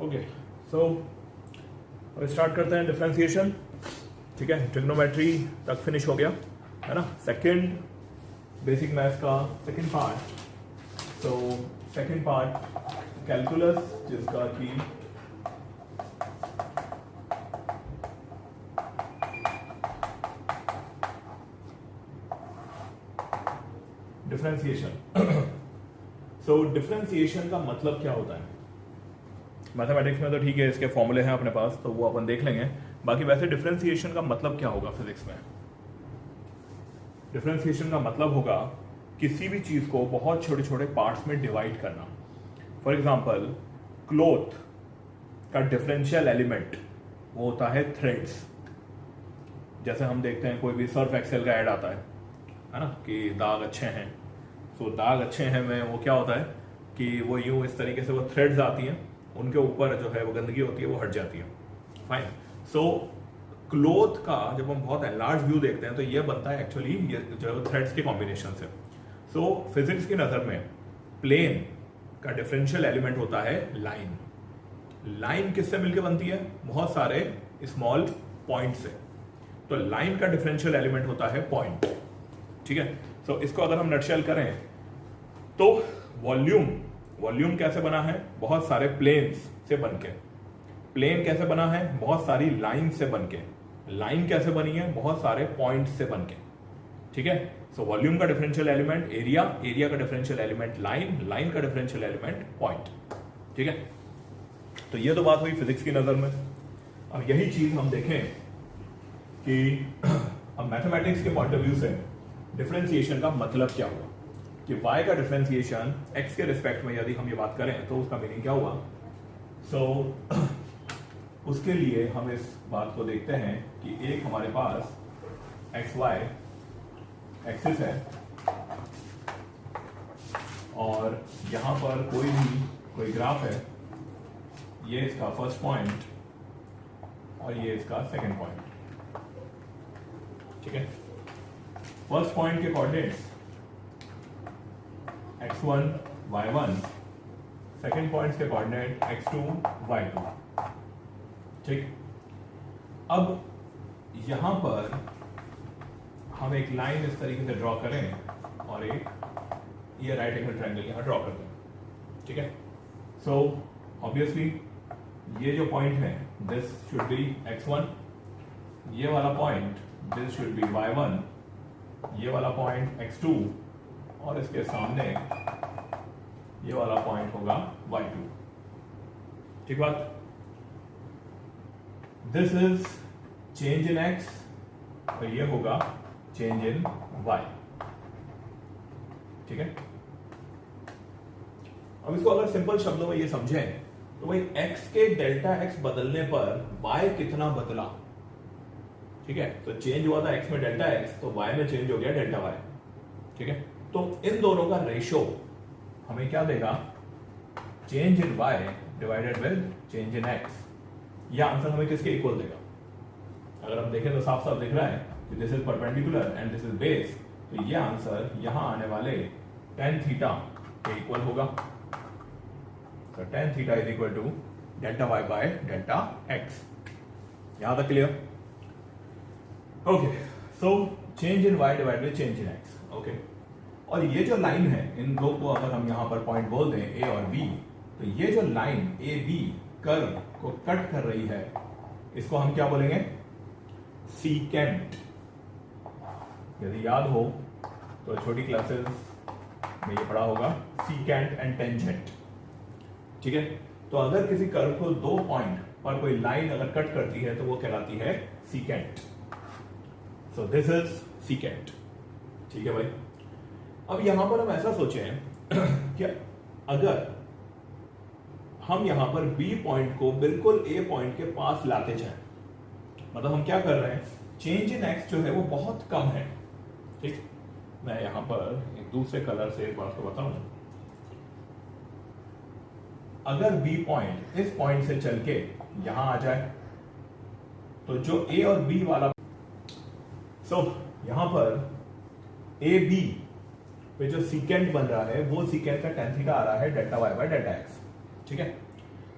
Okay, सो अब start करते हैं डिफरेंशिएशन। ठीक है, ट्रिग्नोमेट्री तक फिनिश हो गया है ना। सेकंड बेसिक मैथ्स का सेकंड पार्ट। तो सेकंड पार्ट कैलकुलस, जिसका कि डिफरेंशिएशन। सो डिफरेंशिएशन का मतलब क्या होता है? मैथमेटिक्स में तो ठीक है, इसके फॉर्मूले हैं अपने पास, तो वो अपन देख लेंगे। बाकी वैसे डिफरेंशिएशन का मतलब क्या होगा फिजिक्स में? डिफरेंशिएशन का मतलब होगा किसी भी चीज को बहुत छोटे छोटे पार्ट्स में डिवाइड करना। फॉर एग्जांपल, क्लॉथ का डिफरेंशियल एलिमेंट वो होता है थ्रेड्स। जैसे हम देखते हैं कोई भी सर्फ एक्सेल का ऐड आता है ना, कि दाग अच्छे हैं। तो दाग अच्छे हैं में वो क्या होता है कि वो यूं इस तरीके से वो थ्रेड्स आती हैं, उनके ऊपर जो है वो गंदगी होती है वो हट जाती है। फाइन। सो क्लॉथ का जब हम बहुत एनलार्ज व्यू देखते हैं तो ये बनता है एक्चुअली ये जो है थ्रेड्स के कॉम्बिनेशन से। सो फिजिक्स की नजर में प्लेन का डिफरेंशियल एलिमेंट होता है लाइन। लाइन किससे मिलकर बनती है? बहुत सारे स्मॉल पॉइंट से। तो लाइन का डिफरेंशियल एलिमेंट होता है पॉइंट। ठीक है, तो इसको अगर हम नटशेल करें तो वॉल्यूम कैसे बना है? बहुत सारे प्लेन्स से बनके। प्लेन कैसे बना है? बहुत सारी लाइन से बनके। लाइन कैसे बनी है? बहुत सारे पॉइंट से बनके। ठीक है, सो वॉल्यूम का डिफरेंशियल एलिमेंट एरिया, एरिया का डिफरेंशियल एलिमेंट लाइन, लाइन का डिफरेंशियल एलिमेंट पॉइंट। ठीक है, तो ये तो बात हुई फिजिक्स की नजर में। अब यही चीज हम देखें कि अब मैथमेटिक्स के पॉइंट ऑफ व्यू से डिफरेंशिएशन का मतलब क्या हुआ कि y का डिफरेंशिएशन x के रिस्पेक्ट में यदि हम ये बात करें तो उसका मीनिंग क्या हुआ। सो उसके लिए हम इस बात को देखते हैं कि एक हमारे पास xy एक्सिस है और यहां पर कोई ग्राफ है। ये इसका फर्स्ट पॉइंट और ये इसका सेकंड पॉइंट। ठीक है, फर्स्ट पॉइंट के coordinates x1 y1, second point के कोऑर्डिनेट x2 y2। ठीक, अब यहां पर हम एक लाइन इस तरीके से ड्रॉ करें और एक ये राइट एंगल ट्रायंगल यहां ड्रॉ कर दें। ठीक है, सो ऑब्वियसली ये जो पॉइंट है दिस शुड बी x1, ये वाला point this should be y1, ये वाला पॉइंट x2 और इसके सामने ये वाला पॉइंट होगा y2। ठीक बात? This is change in x, तो ये होगा चेंज इन y। ठीक है, अब इसको अगर सिंपल शब्दों में ये समझें तो भाई x के डेल्टा x बदलने पर y कितना बदला। ठीक है, तो चेंज हुआ था x में डेल्टा x, तो y में चेंज हो गया डेल्टा y। ठीक है, तो इन दोनों का रेशो हमें क्या देगा? Change in y divided with change in x। यह आंसर हमें किसके इक्वल देगा? अगर हम देखें तो साफ साफ दिख रहा है कि this is perpendicular and this is base, तो यह आंसर यहां आने वाले tan थीटा के इक्वल होगा। तो tan theta is equal to delta y by delta x। यहां तक clear? Okay, so change in y divided with change in x। Okay, और ये जो लाइन है, इन दो को अगर हम यहां पर पॉइंट बोल दें a और b, तो ये जो लाइन ए बी कर्व को कट कर रही है इसको हम क्या बोलेंगे? सीकेंट। यदि याद हो तो छोटी क्लासेस में ये पढ़ा होगा सीकेंट एंड टेंजेंट। ठीक है, तो अगर किसी कर्व को दो पॉइंट पर कोई लाइन अगर कट करती है तो वो कहलाती है secant. So this is secant. ठीक है भाई, अब यहां पर हम ऐसा सोचें कि अगर हम यहां पर B पॉइंट को बिल्कुल A पॉइंट के पास लाते जाएं, मतलब हम क्या कर रहे हैं? चेंज इन x जो है वो बहुत कम है। ठीक, मैं यहां पर एक दूसरे कलर से एक बात को बताऊं। अगर B पॉइंट इस पॉइंट से चल के यहां आ जाए तो जो A और B वाला यहां पर ए बी जो सीकेंट बन रहा है वो सीकेंट का tan थीटा आ रहा है delta y by delta x। ठीक है,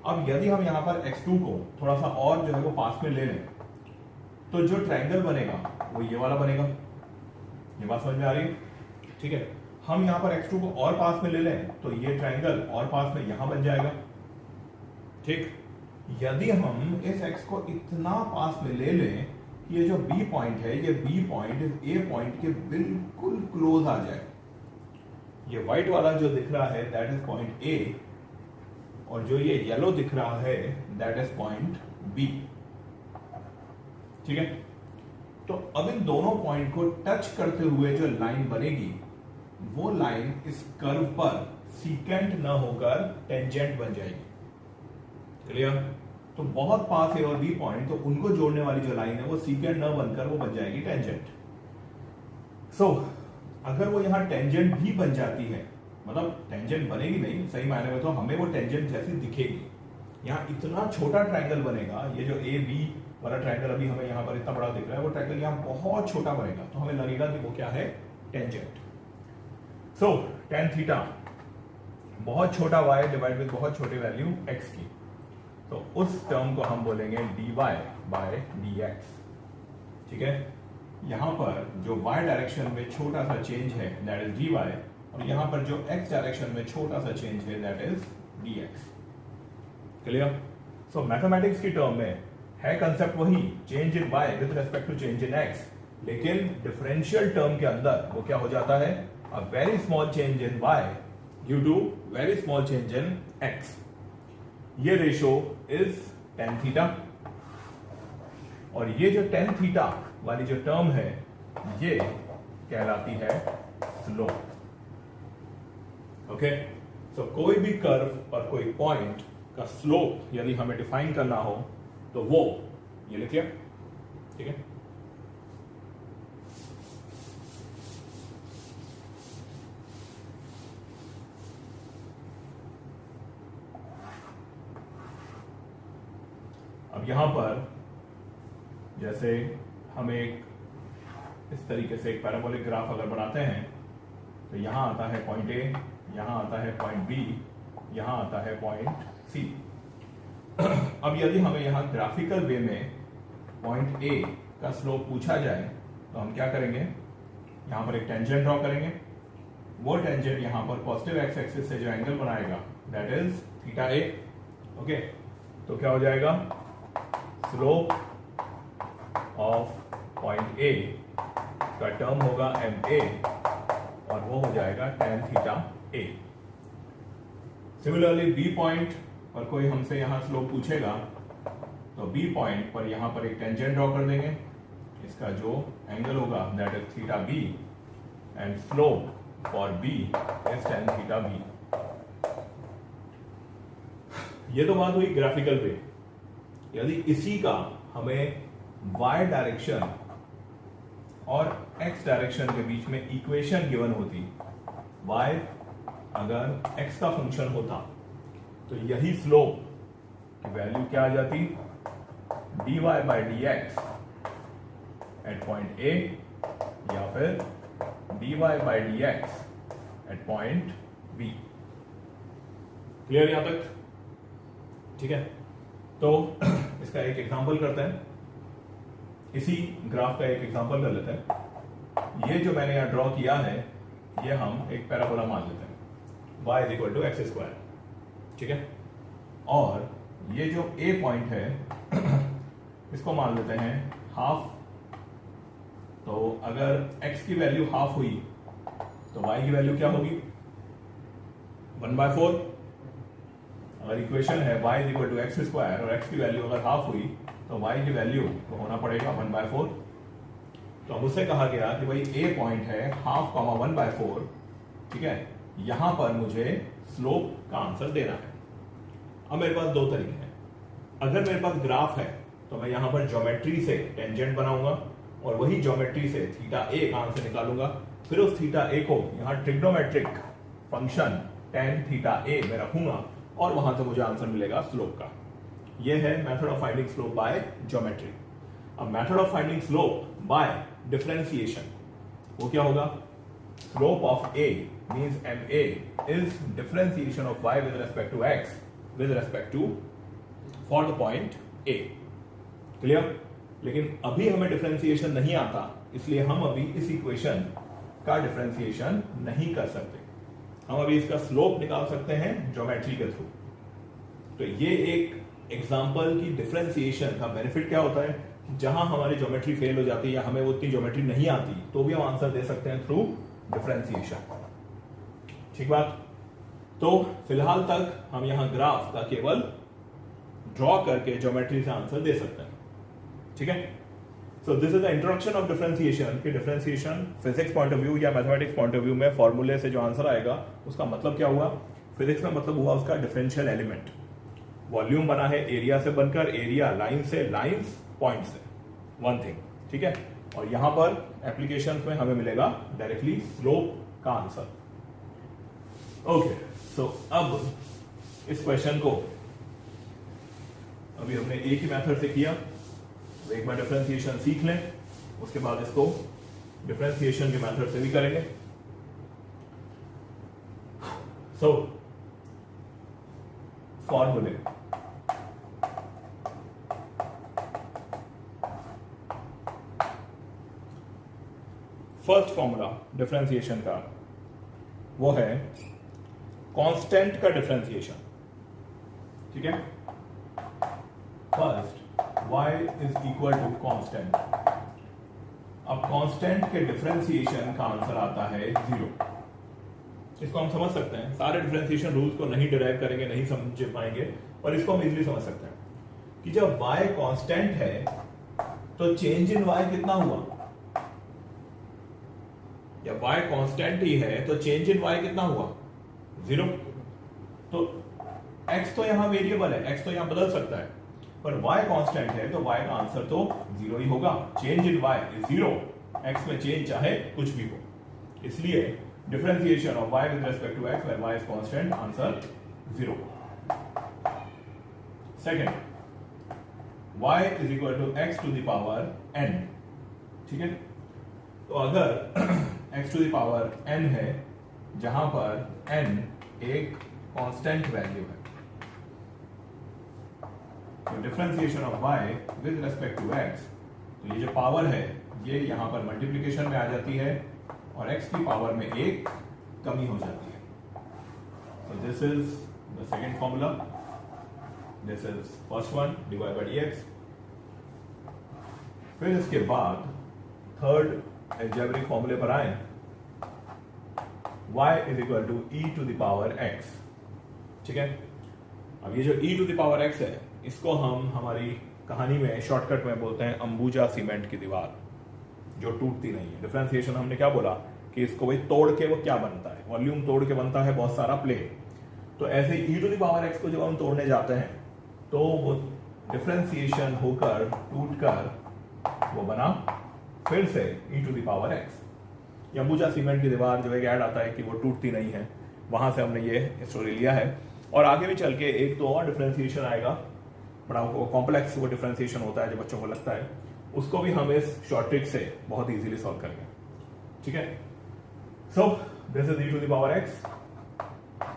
अब यदि हम यहाँ पर x2 को थोड़ा सा और जो है वो पास में ले लें, तो जो ट्रायंगल बनेगा वो ये वाला बनेगा। ये बात समझ में आ रही है? ठीक है, हम यहाँ पर x2 को और पास में ले लें तो ये ट्रायंगल और पास में यहां बन जाएगा। ठीक, यदि हम इस x को इतना पास में ले लें कि ये जो B पॉइंट है, ये B पॉइंट A पॉइंट के बिल्कुल क्लोज आ जाए, ये व्हाइट वाला जो दिख रहा है दैट इज पॉइंट A, और जो ये येलो दिख रहा है दैट इज पॉइंट B। ठीक है, तो अब इन दोनों पॉइंट को टच करते हुए जो लाइन बनेगी वो लाइन इस कर्व पर सीकेंट न होकर टेंजेंट बन जाएगी। क्लियर? तो बहुत पास है और बी पॉइंट, तो उनको जोड़ने वाली जो लाइन है वो सीकेंट न बनकर वो बन जाएगी टेंजेंट। सो अगर वो यहां टेंजेंट भी बन जाती है, मतलब टेंजेंट बनेगी नहीं सही मायने में, तो हमें वो टेंजेंट जैसी दिखेगी। यहां इतना छोटा ट्रायंगल बनेगा, ये जो ए बी वाला ट्रायंगल अभी हमें यहां पर इतना बड़ा दिख रहा है, वो ट्रायंगल यहां बहुत छोटा बनेगा, तो हमें लगेगा कि वो क्या है, टेंजेंट। सो tan थीटा बहुत छोटा y डिवाइड विद बहुत छोटी वैल्यू x की, तो उस टर्म को हम बोलेंगे dy बाय dx। ठीक है, यहां पर जो y डायरेक्शन में छोटा सा चेंज है दैट इज dy, और यहां पर जो x डायरेक्शन में छोटा सा चेंज है that is dx। Clear? So mathematics की टर्म में है कंसेप्ट वही, change in y with respect to change in x, लेकिन डिफरेंशियल टर्म के अंदर वो क्या हो जाता है, a very small change in y due to very small change in x। ये रेशो इज tan थीटा, और ये जो tan थीटा वाली जो टर्म है ये कहलाती है स्लोप। ओके, सो कोई भी कर्व और कोई पॉइंट का स्लोप यदि हमें डिफाइन करना हो तो वो ये लिखिए। ठीक है, अब यहां पर जैसे हम एक इस तरीके से एक पैराबोलिक ग्राफ अगर बनाते हैं, तो यहां आता है पॉइंट ए, यहां आता है पॉइंट बी, यहां आता है पॉइंट सी। अब यदि हमें यहां ग्राफिकल वे में पॉइंट ए का स्लोप पूछा जाए तो हम क्या करेंगे, यहां पर एक टेंजेंट ड्रॉ करेंगे। वो टेंजेंट यहां पर पॉजिटिव एक्स एक्सिस से जो एंगल बनाएगा that is theta A. Okay, तो क्या हो जाएगा, स्लोप ऑफ पॉइंट ए का टर्म होगा एम ए, और वो हो जाएगा tan थीटा ए। सिमिलरली बी पॉइंट पर कोई हमसे यहां स्लोप पूछेगा तो बी पॉइंट पर यहां पर एक टेंजेंट ड्रॉ कर देंगे, इसका जो एंगल होगा that is theta B, and slope for B is tan theta B. ये तो बात हुई ग्राफिकल वे। यदि इसी का हमें y डायरेक्शन और x डायरेक्शन के बीच में इक्वेशन गिवन होती, y अगर x का फंक्शन होता तो यही स्लोप की वैल्यू क्या आ जाती, dy bye dx at point a, या फिर dy bye dx at point b। Clear यहां तक? ठीक है, तो इसका एक एग्जांपल करते हैं, इसी ग्राफ का एक एग्जांपल कर लेते हैं। ये जो मैंने यहां ड्रॉ किया है ये हम एक पैराबोला मान लेते हैं, y is equal to x square. ठीक है, और ये जो a पॉइंट है इसको मान लेते हैं हाफ। तो अगर x की वैल्यू हाफ हुई तो y की वैल्यू क्या होगी, 1/4। अगर इक्वेशन है y is equal to x square और x की वैल्यू अगर हाफ हुई तो y की वैल्यू तो होना पड़ेगा 1/4। तो अब उससे कहा गया कि भाई a पॉइंट है हाफ कॉमा 1/4। ठीक है, यहां पर मुझे स्लोप का आंसर देना है। अब मेरे पास दो तरीके हैं। अगर मेरे पास ग्राफ है तो मैं यहां पर ज्योमेट्री से टेंजेंट बनाऊंगा और वही ज्योमेट्री से थीटा ए का आंसर निकालूंगा, फिर उस थीटा ए को यहां ट्रिग्नोमेट्रिक फंक्शन tan थीटा ए में रखूंगा और वहां से मुझे आंसर मिलेगा स्लोप का। यह है method of finding slope by geometry. अब method of finding slope by differentiation वो क्या होगा, slope of a means ma is differentiation of y with respect to x with respect to for the point A. Clear? लेकिन अभी हमें differentiation नहीं आता, इसलिए हम अभी इस इक्वेशन का डिफरेंशिएशन नहीं कर सकते। हम अभी इसका स्लोप निकाल सकते हैं ज्योमेट्री के थ्रू। तो ये एक एग्जांपल की डिफरेंशिएशन का बेनिफिट क्या होता है, जहां हमारी ज्योमेट्री फेल हो जाती है या हमें वो उतनी ज्योमेट्री नहीं आती, तो भी हम आंसर दे सकते हैं थ्रू डिफरेंशिएशन। ठीक बात? तो फिलहाल तक हम यहां ग्राफ का केवल ड्रॉ करके ज्योमेट्री से आंसर दे सकते हैं। ठीक है? So this is the introduction of differentiation. कि differentiation physics point of view या मैथमेटिक्स पॉइंट ऑफ व्यू में फॉर्मूले से जो आंसर आएगा उसका मतलब क्या हुआ। फिजिक्स में मतलब हुआ उसका डिफरेंशियल एलिमेंट। वॉल्यूम बना है एरिया से बनकर, एरिया लाइन से, लाइंस पॉइंट से, वन थिंग। ठीक है? और यहां पर एप्लीकेशन में हमें मिलेगा डायरेक्टली स्लोप का आंसर। ओके, सो अब इस क्वेश्चन को अभी हमने एक ही मेथड से किया, तो एक बार डिफरेंशिएशन सीख लें, उसके बाद इसको डिफरेंशिएशन के मेथड से भी करेंगे। सो फॉर्मूले, फर्स्ट फॉर्मूला डिफरेंशिएशन का वो है कांस्टेंट का डिफरेंशिएशन। ठीक है? First y is equal to constant. अब कांस्टेंट के डिफरेंशिएशन का आंसर आता है 0। इसको हम समझ सकते हैं, सारे डिफरेंशिएशन रूल्स को नहीं डिराइव करेंगे, नहीं समझ पाएंगे, पर इसको हम इजीली समझ सकते हैं कि जब y कांस्टेंट है तो चेंज इन y कितना हुआ। या y कांस्टेंट ही है तो चेंज इन y कितना हुआ, 0। तो x तो यहां वेरिएबल है, x तो यहां बदल सकता है, पर y कांस्टेंट है तो y का आंसर तो 0 ही होगा। Change in y is 0, x में चेंज चाहे कुछ भी हो। इसलिए differentiation of y with respect to x where y is constant, answer 0। Second, y is equal to x to the power n। ठीक है? तो अगर x to the power n है, जहां पर n एक कांस्टेंट वैल्यू है, तो differentiation of y with respect to x, तो ये जो पावर है ये यहां पर मल्टीप्लिकेशन में आ जाती है और x की पावर में एक कमी हो जाती है। So this is the second formula. This is first one, dy by dx. फिर इसके बाद थर्ड एल्जेब्रिक फॉर्मूले पर आए, y is equal to e to the power x। ठीक है? अब ये जो e to the power x है, इसको हम हमारी कहानी में शॉर्टकट में बोलते हैं अंबुजा सीमेंट की दीवार, जो टूटती नहीं है। डिफरेंशिएशन हमने क्या बोला कि इसको भाई तोड़ के वो क्या बनता है, वॉल्यूम तोड़ के बनता है बहुत सारा प्लेन। तो ऐसे e to the power x को जब हम तोड़ने जाते हैं तो वो डिफरेंशिएशन होकर टूटकर वो बना फिर से e to the power x। ये अंबुजा सीमेंट की दीवार जब एक ऐड आता है कि वो टूटती नहीं है, वहां से हमने ये स्टोरी लिया है। और आगे भी चल के एक तो और डिफरेंशिएशन आएगा, बड़ा कॉम्प्लेक्स वो डिफरेंशिएशन होता है जो बच्चों को लगता है, उसको भी हम इस शॉर्ट ट्रिक से बहुत इजीली सॉल्व करेंगे। ठीक है? So this is e to the power x।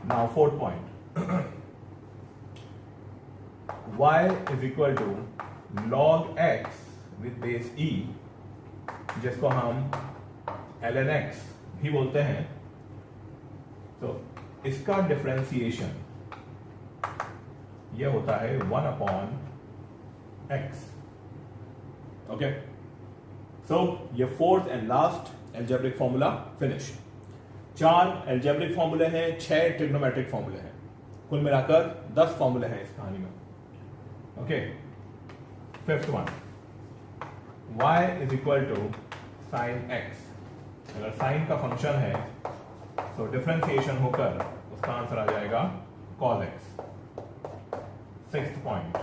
Now fourth point, y is equal to log x with base e, जिसको हम ln x भी बोलते हैं। तो इसका डिफरेंशिएशन ये होता है 1/x। ओके? सो ये fourth and last algebraic formula finish. 4 algebraic फॉर्मूले हैं, 6 ट्रिग्नोमेट्रिक फॉर्मूले हैं, कुल मिलाकर 10 फॉर्मूले हैं इस कहानी में। Okay? Fifth one, y is equal to sine x। अगर साइन का फंक्शन है तो डिफरेंशिएशन होकर उसका आंसर आ जाएगा cos x। Sixth point,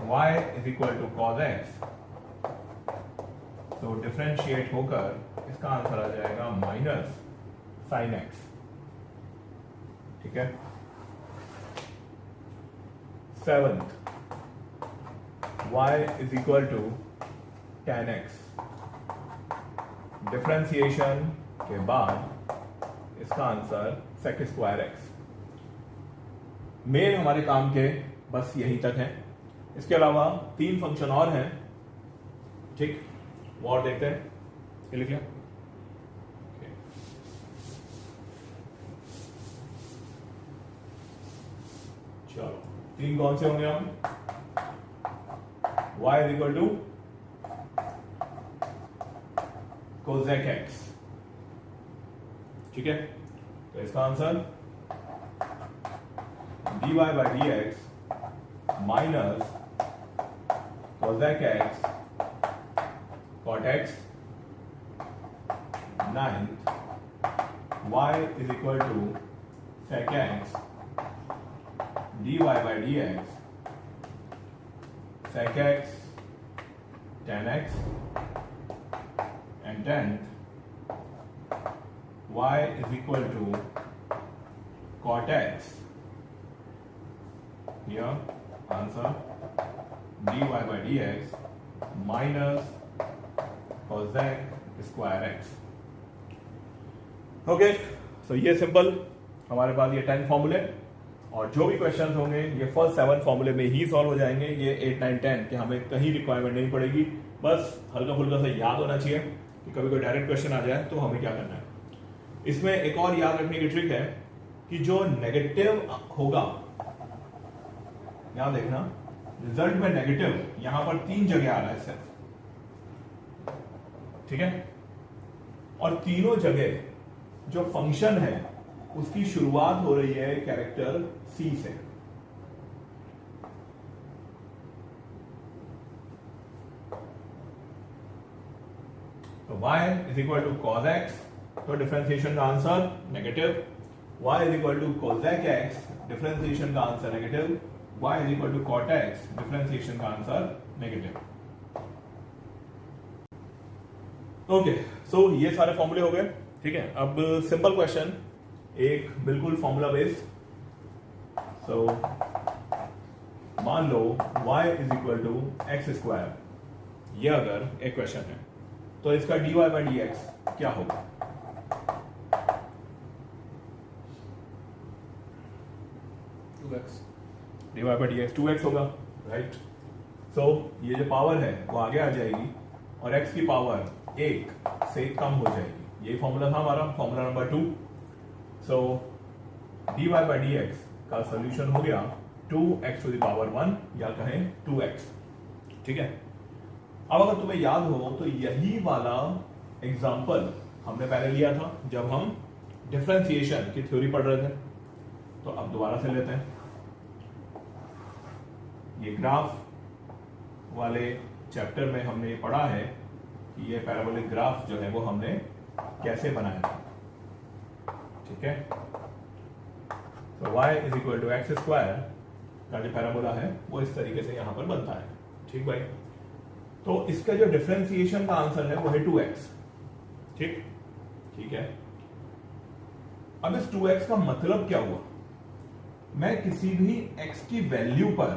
y is equal to cos x, तो डिफरेंशिएट होकर इसका आंसर आ जाएगा माइनस साइन x। ठीक है? Seventh, y is equal to tan x। Differentiation के बाद इसका आंसर sec² x। मेन हमारे काम के बस यहीं तक है। इसके अलावा 3 फंक्शन और हैं, ठीक, वो और देखते हैं। ये लिख लिया। चलो 3 कौन से होंगे हम? y is equal to cosec x, ठीक है। तो इसका answer dy by d x minus cosec x cot x 9 y is equal to sec x dy by dx sec x tan x and tenth y is equal to cot x. Here answer dy by dx minus cosec square x. Okay, so ये simple हमारे पास ये 10 फॉर्मूले, और जो भी questions होंगे ये first 7 फॉर्मूले में ही सॉल्व हो जाएंगे। ये 8, 9, 10 के हमें कहीं रिक्वायरमेंट नहीं पड़ेगी, बस हल्का फुल्का सा याद होना चाहिए कि कभी कोई डायरेक्ट क्वेश्चन आ जाए तो हमें क्या करना है। इसमें एक और याद रखने की ट्रिक है कि जो नेगेटिव होगा, यहां देखना रिजल्ट में नेगेटिव यहां पर 3 जगह आ रहा है सिर्फ, ठीक है, और तीनों जगह जो फंक्शन है उसकी शुरुआत हो रही है कैरेक्टर C से। तो y is equal to cos x, तो डिफरेंशिएशन का answer negative. y is equal to cosec x, differentiation का answer negative. y is equal to cot x, differentiation का आंसर नेगेटिव। ओके, सो ये सारे फॉर्मूले हो गए, ठीक है। अब सिंपल क्वेश्चन, एक बिल्कुल फॉर्मूला बेस्ड। सो मान लो y is equal to x square, ये अगर एक क्वेश्चन है तो इसका dy बाई डी एक्स क्या होगा? dy by d x 2x होगा, राइट। सो ये जो पावर है वो आगे आ जाएगी और x की पावर 1 से कम हो जाएगी। ये फॉर्मूला था हमारा, formula number 2। So dy by d x का सोल्यूशन हो गया 2x टू द पावर 1 या कहें 2x, ठीक है। अब अगर तुम्हें याद हो तो यही वाला एग्जाम्पल हमने पहले लिया था जब हम डिफरेंशिएशन की थ्योरी पढ़ रहे थे। तो अब दोबारा से लेते हैं। ये ग्राफ वाले चैप्टर में हमने ये पढ़ा है कि ये पैराबोलिक ग्राफ जो है वो हमने कैसे बनाया था, ठीक है। तो y is equal to x square का जो पैराबोला है वो इस तरीके से यहां पर बनता है, ठीक भाई। तो इसका जो डिफरेंशिएशन का आंसर है वो है 2x, ठीक, ठीक है। अब इस 2x का मतलब क्या हुआ? मैं किसी भी x की वैल्यू पर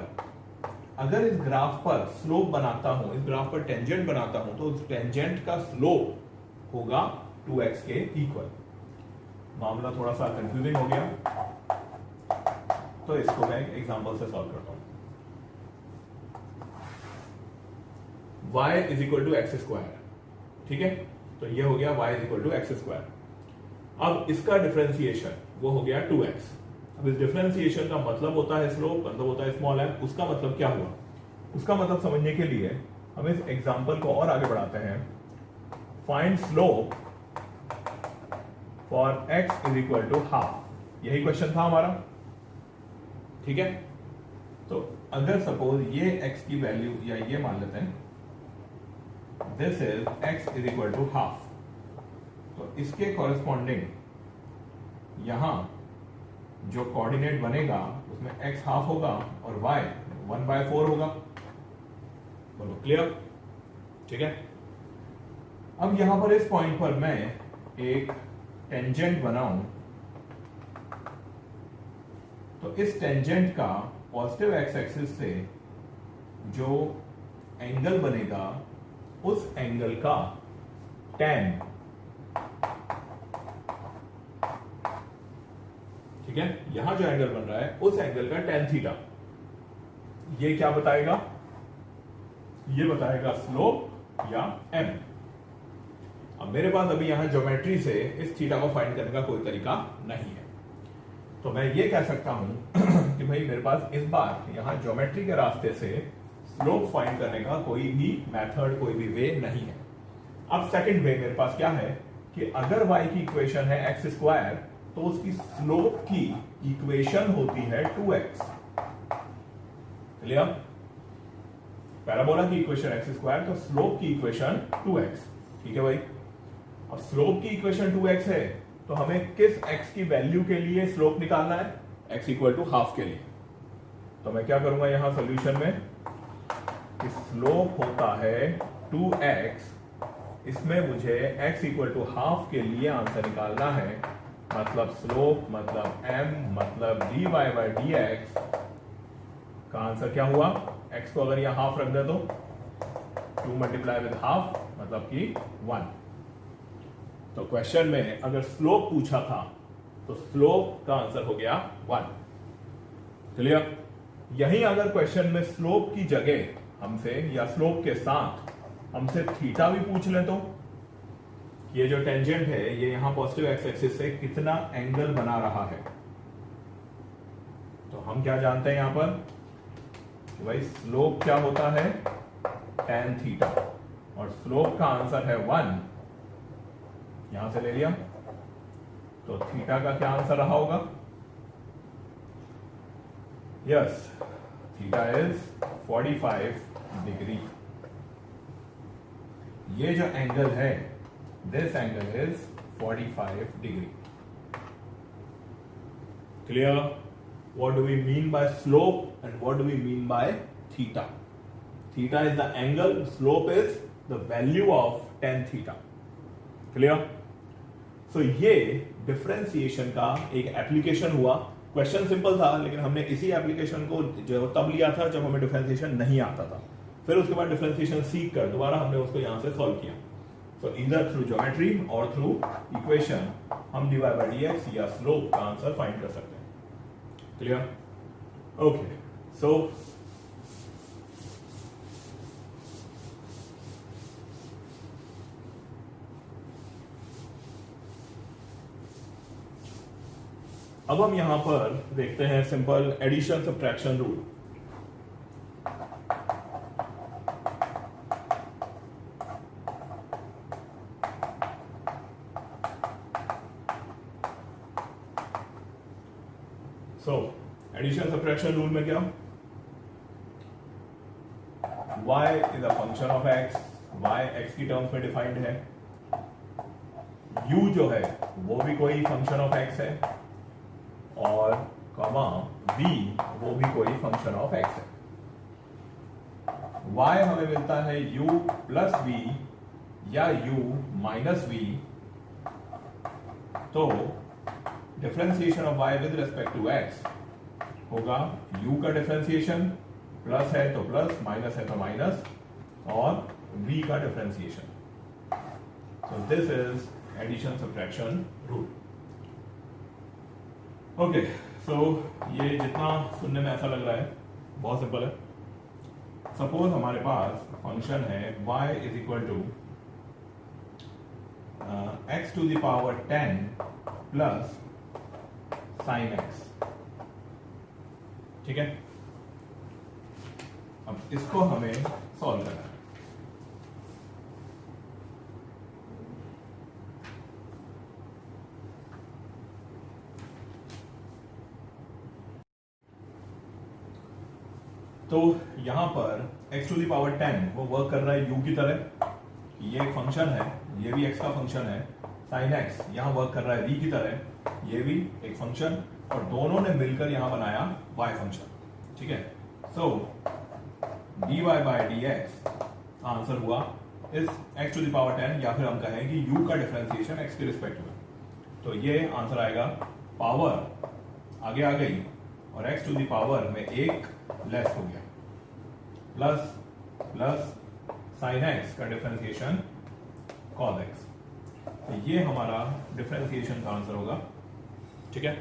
अगर इस ग्राफ पर स्लोप बनाता हूं, इस ग्राफ पर टेंजेंट बनाता हूं, तो उस टेंजेंट का स्लोप होगा 2x के इक्वल। मामला थोड़ा सा कंफ्यूजिंग हो गया, तो इसको मैं एक एग्जांपल से सॉल्व करता हूं। y is equal to x square, ठीक है। तो ये हो गया y is equal to x square. अब इसका डिफरेंशिएशन वो हो गया 2x। अब इस डिफरेंशिएशन का मतलब होता है स्लोप, मतलब होता है स्मॉल m। उसका मतलब क्या हुआ? उसका मतलब समझने के लिए हम इस एग्जांपल को और आगे बढ़ाते हैं। Find slope for x is equal to half, यही क्वेश्चन था हमारा, ठीक है। तो अगर सपोज ये x की वैल्यू या ये मान लेते हैं, this is x is equal to half, तो इसके कॉरेस्पॉन्डिंग यहां जो कोऑर्डिनेट बनेगा उसमें x हाफ होगा और y 1/4 होगा। बोलो क्लियर, ठीक है। अब यहां पर इस पॉइंट पर मैं एक टेंजेंट बनाऊं, तो इस टेंजेंट का पॉजिटिव एक्स एक्सिस से जो एंगल बनेगा उस एंगल का tan, ठीक है। यहां जो एंगल बन रहा है उस एंगल का tan थीटा, ये क्या बताएगा? ये बताएगा स्लोप या एम। अब मेरे पास अभी यहां ज्योमेट्री से इस थीटा को फाइंड करने का कोई तरीका नहीं है, तो मैं ये कह सकता हूं कि भाई मेरे पास इस बार यहां ज्योमेट्री के रास्ते से स्लोप फाइंड करने का कोई भी मेथड, कोई भी वे नहीं है। अब सेकंड वे मेरे पास क्या है कि अगर y की इक्वेशन है एक्स स्क्वायर, तो उसकी स्लोप की इक्वेशन होती है 2x। क्लियर? पैराबोला की इक्वेशन एक्स स्क्वायर, तो स्लोप की इक्वेशन 2x। ठीक है भाई, अब स्लोप की इक्वेशन 2x है, तो हमें किस x की वैल्यू के लिए स्लोप निकालना है? x इक्वल टू हाफ के लिए। तो मैं क्या करूंगा यहां सोल्यूशन में, स्लोप होता है 2x, इसमें मुझे x इक्वल टू हाफ के लिए आंसर निकालना है, मतलब स्लोप मतलब m मतलब dy बाय dx का आंसर क्या हुआ? x को अगर यहां हाफ रख दे तो 2 मल्टीप्लाई विद हाफ मतलब कि 1। तो क्वेश्चन में अगर स्लोप पूछा था तो स्लोप का आंसर हो गया 1। क्लियर? यहीं अगर क्वेश्चन में स्लोप की जगह हमसे या स्लोप के साथ हमसे थीटा भी पूछ ले, तो ये जो टेंजेंट है ये यहां पॉजिटिव एक्स एक्सिस से कितना एंगल बना रहा है, तो हम क्या जानते हैं यहां पर कि भाई स्लोप क्या होता है? tan थीटा, और स्लोप का आंसर है 1, यहां से ले लिया। तो थीटा का क्या आंसर रहा होगा? Yes, theta is 45 degree. ये जो एंगल है, this angle is 45 degree. Clear? What do we mean by slope and what do we mean by theta? Theta is the angle, slope is the value of tan theta. Clear? So ये differentiation का एक application हुआ। Question simple था, लेकिन हमने इसी application को जो तब लिया था जब हमें डिफरेंशिएशन नहीं आता था। फिर उसके बाद डिफरेंशिएशन सीख कर दोबारा हमने उसको यहां से सॉल्व किया। सो ईदर थ्रू ज्योमेट्री और थ्रू इक्वेशन हम dy बाय dx या स्लोप का आंसर फाइंड कर सकते हैं। क्लियर? ओके, सो अब हम यहां पर देखते हैं simple addition subtraction rule. So addition subtraction rule में क्या, y is a function of x, y x की टर्म्स में डिफाइंड है, u जो है वो भी कोई फंक्शन ऑफ x है, और कॉमा v वो भी कोई फंक्शन ऑफ x है। y हमें मिलता है u प्लस v या u माइनस v, तो differentiation of y with respect to x होगा u का डिफरेंशिएशन, प्लस है तो प्लस, माइनस है तो माइनस, और v का differentiation. So this is addition subtraction rule. Okay, so ये जितना सुनने में ऐसा लग रहा है बहुत सिंपल है। सपोज हमारे पास फंक्शन है y is equal to x to the power 10 plus sine x। ठीक है, अब इसको हमें सॉल्व करना है। तो यहां पर x टू दी पावर 10 वो वर्क कर रहा है u की तरह, ये एक फंक्शन है, ये भी x का फंक्शन है। साइन x यहां वर्क कर रहा है v की तरह, ये भी एक फंक्शन, और दोनों ने मिलकर यहां बनाया y फंक्शन। ठीक है, सो dy बाय dx आंसर हुआ इस x टू दी पावर 10, या फिर हम कहें कि u का डिफरेंशिएशन x के रिस्पेक्ट में। तो ये आंसर आएगा, पावर आगे आ गई और x टू दी पावर में एक लेस हो गया, प्लस प्लस साइन x का डिफरेंशिएशन कॉस x। तो ये हमारा डिफरेंशिएशन का आंसर होगा। ठीक है,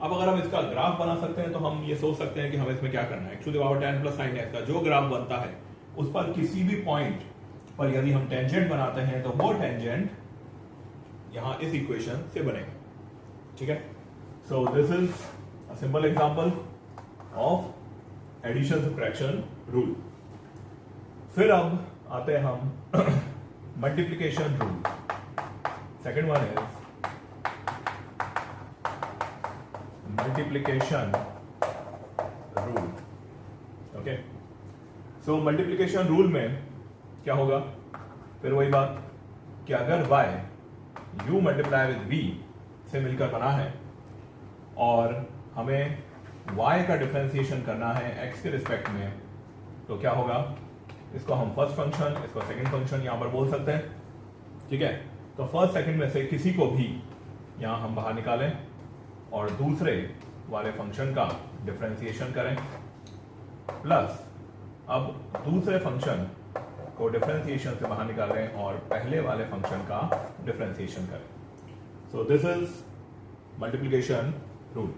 अब अगर हम इसका ग्राफ बना सकते हैं तो हम ये सोच सकते हैं कि हमें इसमें क्या करना है। x to the power 10 plus sine x का जो ग्राफ बनता है उस पर किसी भी पॉइंट पर यदि हम टेंजेंट बनाते हैं तो वो टेंजेंट यहां इस इक्वेशन से बनेगा, ठीक है। So this is a simple example of addition subtraction rule. फिर अब आते हैं हम multiplication rule. Second one is multiplication rule. Okay, so multiplication rule में क्या होगा, फिर वही बात कि अगर y u multiply with v से मिलकर बना है और हमें y का डिफरेंशिएशन करना है x के रिस्पेक्ट में, तो क्या होगा, इसको हम फर्स्ट फंक्शन, इसको सेकंड फंक्शन यहां पर बोल सकते हैं, ठीक है। तो फर्स्ट सेकंड में से किसी को भी यहां हम बाहर निकालें और दूसरे वाले फंक्शन का डिफरेंशिएशन करें, प्लस अब दूसरे फंक्शन को डिफरेंशिएशन से बाहर निकालें और पहले वाले फंक्शन का डिफरेंशिएशन करें। सो this is multiplication rule.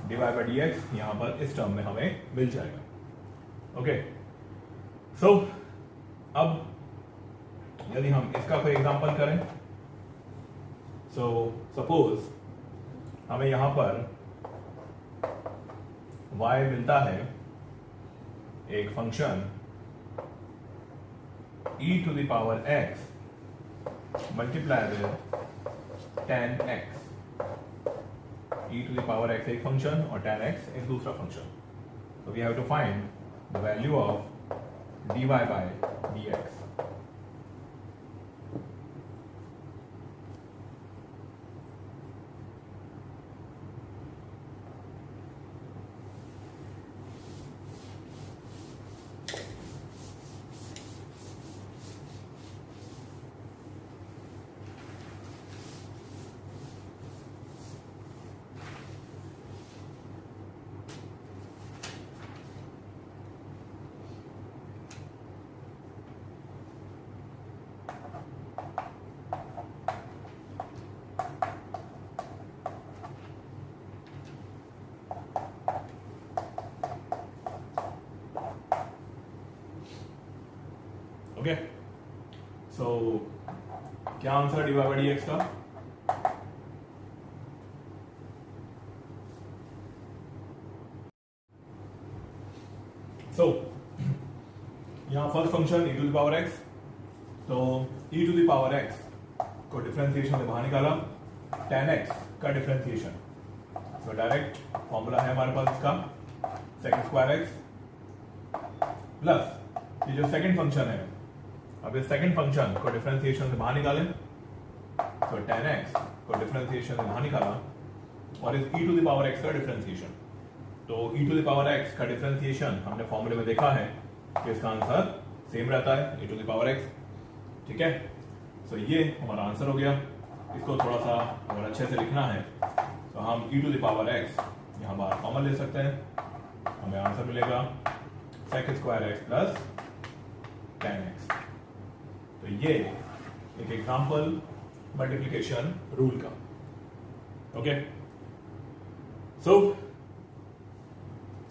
dy by d x यहां पर इस टर्म में हमें मिल जाएगा। ओके, सो अब यदि हम इसका कोई एग्जांपल करें, सो सपोज हमें यहां पर y मिलता है एक function e to the power x multiply with tan x। e to the power x एक फंक्शन और tan x एक दूसरा function. So we have to find the value of dy by dx. Okay, so क्या answer d y by d x का? So यहां first function e to the power x, तो e to the power x को differentiation से बाहर निकाला, tan x का differentiation, तो डायरेक्ट फॉर्मूला है हमारे पास इसका sec स्क्वायर x प्लस ये जो सेकंड फंक्शन है, अब इस सेकंड फंक्शन को डिफरेंशिएशन से बाहर निकालें, तो tan x को डिफरेंशिएशन से बाहर निकाला और इस e to the power x का डिफरेंशिएशन, तो e to the power x का डिफरेंशिएशन हमने फॉर्मूले में देखा है कि इसका आंसर सेम रहता है e to the power x, ठीक है। सो ये हमारा आंसर हो गया। इसको थोड़ा सा अगर अच्छे से लिखना है तो हम e to the power x यहाँ बाहर कॉमन ले सकते हैं, हमें आंसर मिलेगा sec square x plus tan x। तो ये एक एग्जांपल मल्टीप्लिकेशन रूल का। ओके, सो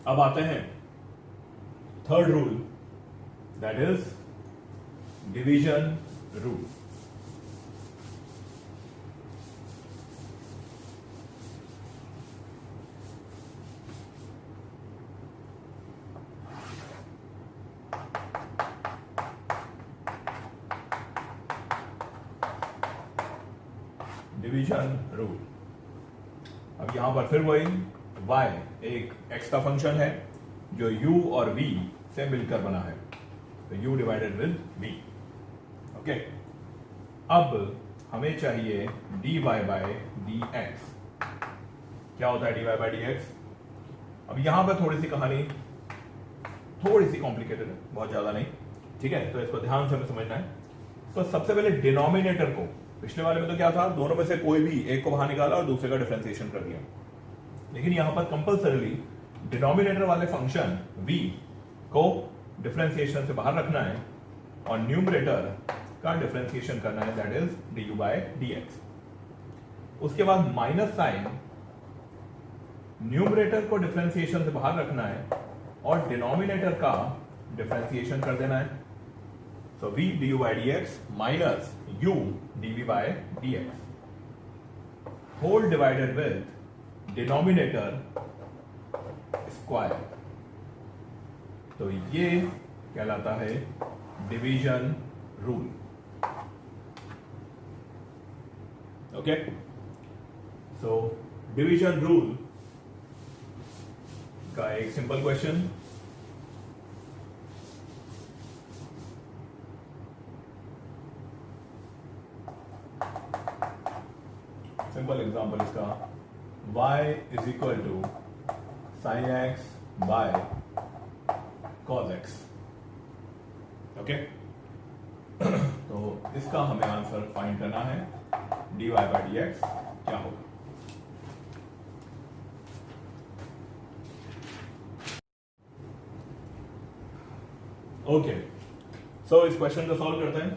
अब आते हैं third rule, that is division rule. Division rule. अब यहां पर फिर वही y एक x का फंक्शन है जो u और v से मिलकर बना है, तो u divided with v। Okay, अब हमें चाहिए dy बाय dx। क्या होता है dy बाय dx? अब यहां पर थोड़ी सी कहानी थोड़ी सी कॉम्प्लिकेटेड है, बहुत ज्यादा नहीं, ठीक है। तो इसको ध्यान से हमें समझना है। तो सबसे पहले डिनोमिनेटर को, पिछले वाले में तो क्या था, दोनों में से कोई भी एक को बाहर निकाला और दूसरे का डिफरेंशिएशन कर दिया, लेकिन यहां पर कंपल्सरीली डिनोमिनेटर वाले फंक्शन v को डिफरेंशिएशन से बाहर रखना है और न्यूमरेटर का डिफरेंशिएशन करना है, that is du by dx। उसके बाद माइनस साइन न्यूमरेटर को डिफरेंशिएशन से बाहर रखना है और डिनोमिनेटर का डिफरेंशिएशन कर देना है. So v du by dx minus u dv by dx whole divided with denominator square. तो ये कहलाता है division rule. Okay, so division rule का एक सिंपल क्वेश्चन. सिंपल एग्जांपल इसका y is equal to sine x by cos x. Okay, तो इसका हमें आंसर फाइंड करना है. dy बाय dx क्या होगा. ओके, सो इस क्वेश्चन को सॉल्व करते हैं.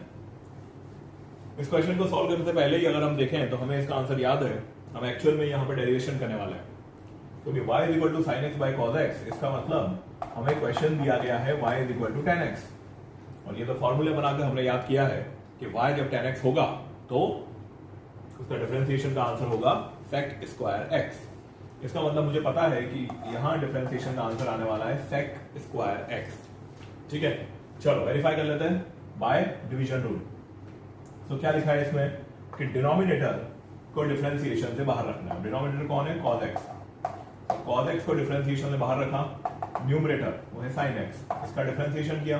इस क्वेश्चन को सॉल्व करने से पहले ही अगर हम देखें तो हमें इसका आंसर याद है. हम एक्चुअल में यहां पर डेरिवेशन करने वाले हैं. क्योंकि y is equal to sine x by cos x, इसका मतलब हमें क्वेश्चन दिया गया है y is equal to tan x. और ये तो फॉर्मूले बनाकर हमने याद किया है कि y जब tan x होगा तो उसका डिफरेंशिएशन का आंसर होगा sec स्क्वायर x. इसका मतलब मुझे पता है कि यहां डिफरेंशिएशन का आंसर आने वाला है sec स्क्वायर x. ठीक है, चलो वेरीफाई कर लेते हैं बाय डिवीजन रूल. तो क्या लिखा है इसमें कि डिनोमिनेटर को डिफरेंशिएशन से बाहर रखना है. डिनोमिनेटर कौन है, cos x. cos x को डिफरेंशिएशन से बाहर रखा. न्यूमरेटर वो है sin x, इसका डिफरेंशिएशन किया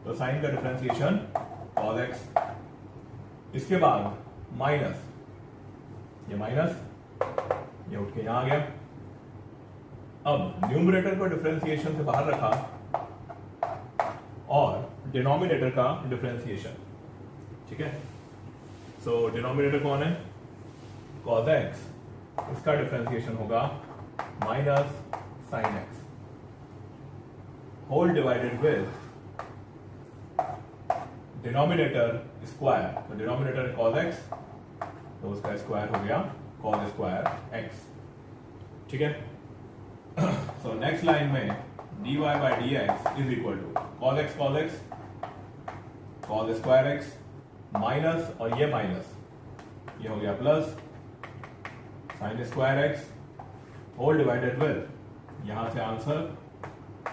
तो sin का डिफरेंशिएशन cos x. इसके बाद माइनस, ये माइनस ये उठ के यहां आ गया. अब न्यूमरेटर को डिफरेंशिएशन से बाहर रखा और डिनोमिनेटर का डिफरेंशिएशन. ठीक है, सो डिनोमिनेटर कौन है, cos x, इसका डिफरेंशिएशन होगा minus sin x whole divided with denominator square. तो डिनोमिनेटर cos x तो उसका स्क्वायर हो गया cos स्क्वायर x. ठीक है, सो नेक्स्ट लाइन में dy bye dx is equal to cos x cos square x minus, और ये माइनस ये हो गया plus sin square x whole divided with यहां से आंसर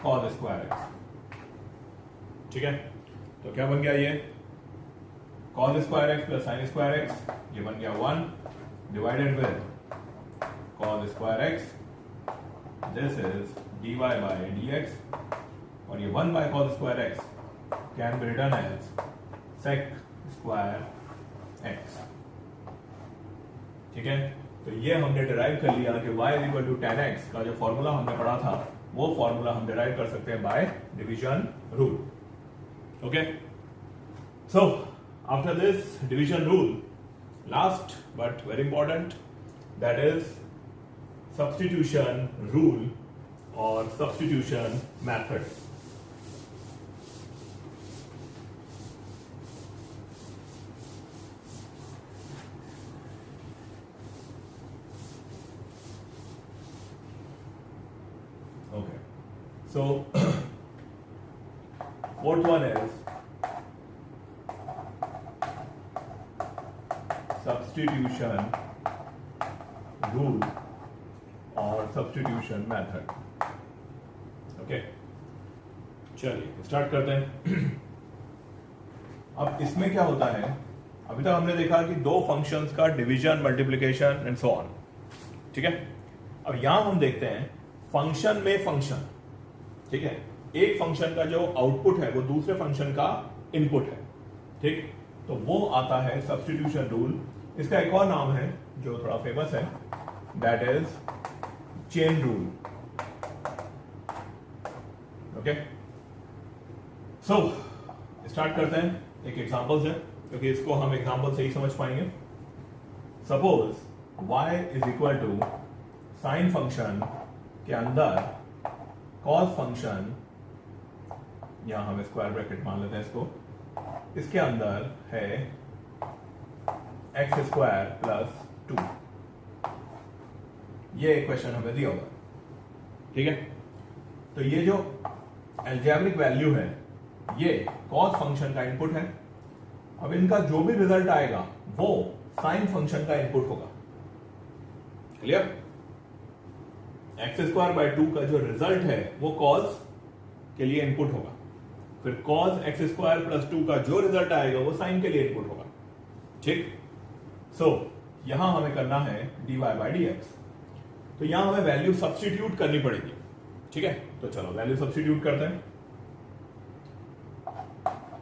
cos स्क्वायर x. ठीक है, तो क्या बन गया ये cos square x plus sin square x, ये बन गया 1 divided with cos square x. This is dy bye dx और ये 1 by cos square x can be written as sec square x. ठीक है, तो ये हमने डिराइव कर लिया कि y is equal to tan x का जो फॉर्मूला हमने पढ़ा था वो फॉर्मूला हम डिराइव कर सकते हैं by division rule. Okay, so after this division rule, last but very important, that is substitution rule और substitution method. Okay, so fourth one is substitution rule और substitution method. Okay, चलिए start करते हैं. अब इसमें क्या होता है, अभी तक हमने देखा कि दो फंक्शंस का division, multiplication and so on. ठीक है, अब यहां हम देखते हैं फंक्शन में फंक्शन. ठीक है, एक फंक्शन का जो आउटपुट है वो दूसरे फंक्शन का इनपुट है. ठीक, तो वो आता है सब्स्टिट्यूशन रूल. इसका एक और नाम है जो थोड़ा फेमस है, that is chain rule. Okay, so start करते हैं एक एग्जांपल से, क्योंकि इसको हम एग्जांपल से ही समझ पाएंगे. Suppose y is equal to sine function के अंदर कॉस फंक्शन, यहां हम स्क्वायर ब्रैकेट मान लेते हैं इसको, इसके अंदर है एक्स स्क्वायर प्लस 2. ये इक्वेशन हमें दिया होगा. ठीक है, तो ये जो एल्जेब्रिक वैल्यू है ये कॉस फंक्शन का इनपुट है। अब इनका जो भी रिजल्ट आएगा वो साइन फंक्शन का इनपुट होगा। क्लियर? x² 2 का जो रिजल्ट है वो कॉस के लिए इनपुट होगा, फिर cos x² + 2 का जो रिजल्ट आएगा वो साइन के लिए इनपुट होगा। ठीक? सो यहां हमें करना है dy/dx, तो यहां हमें वैल्यू सब्स्टिट्यूट करनी पड़ेगी। ठीक है, तो चलो वैल्यू सब्स्टिट्यूट करते हैं।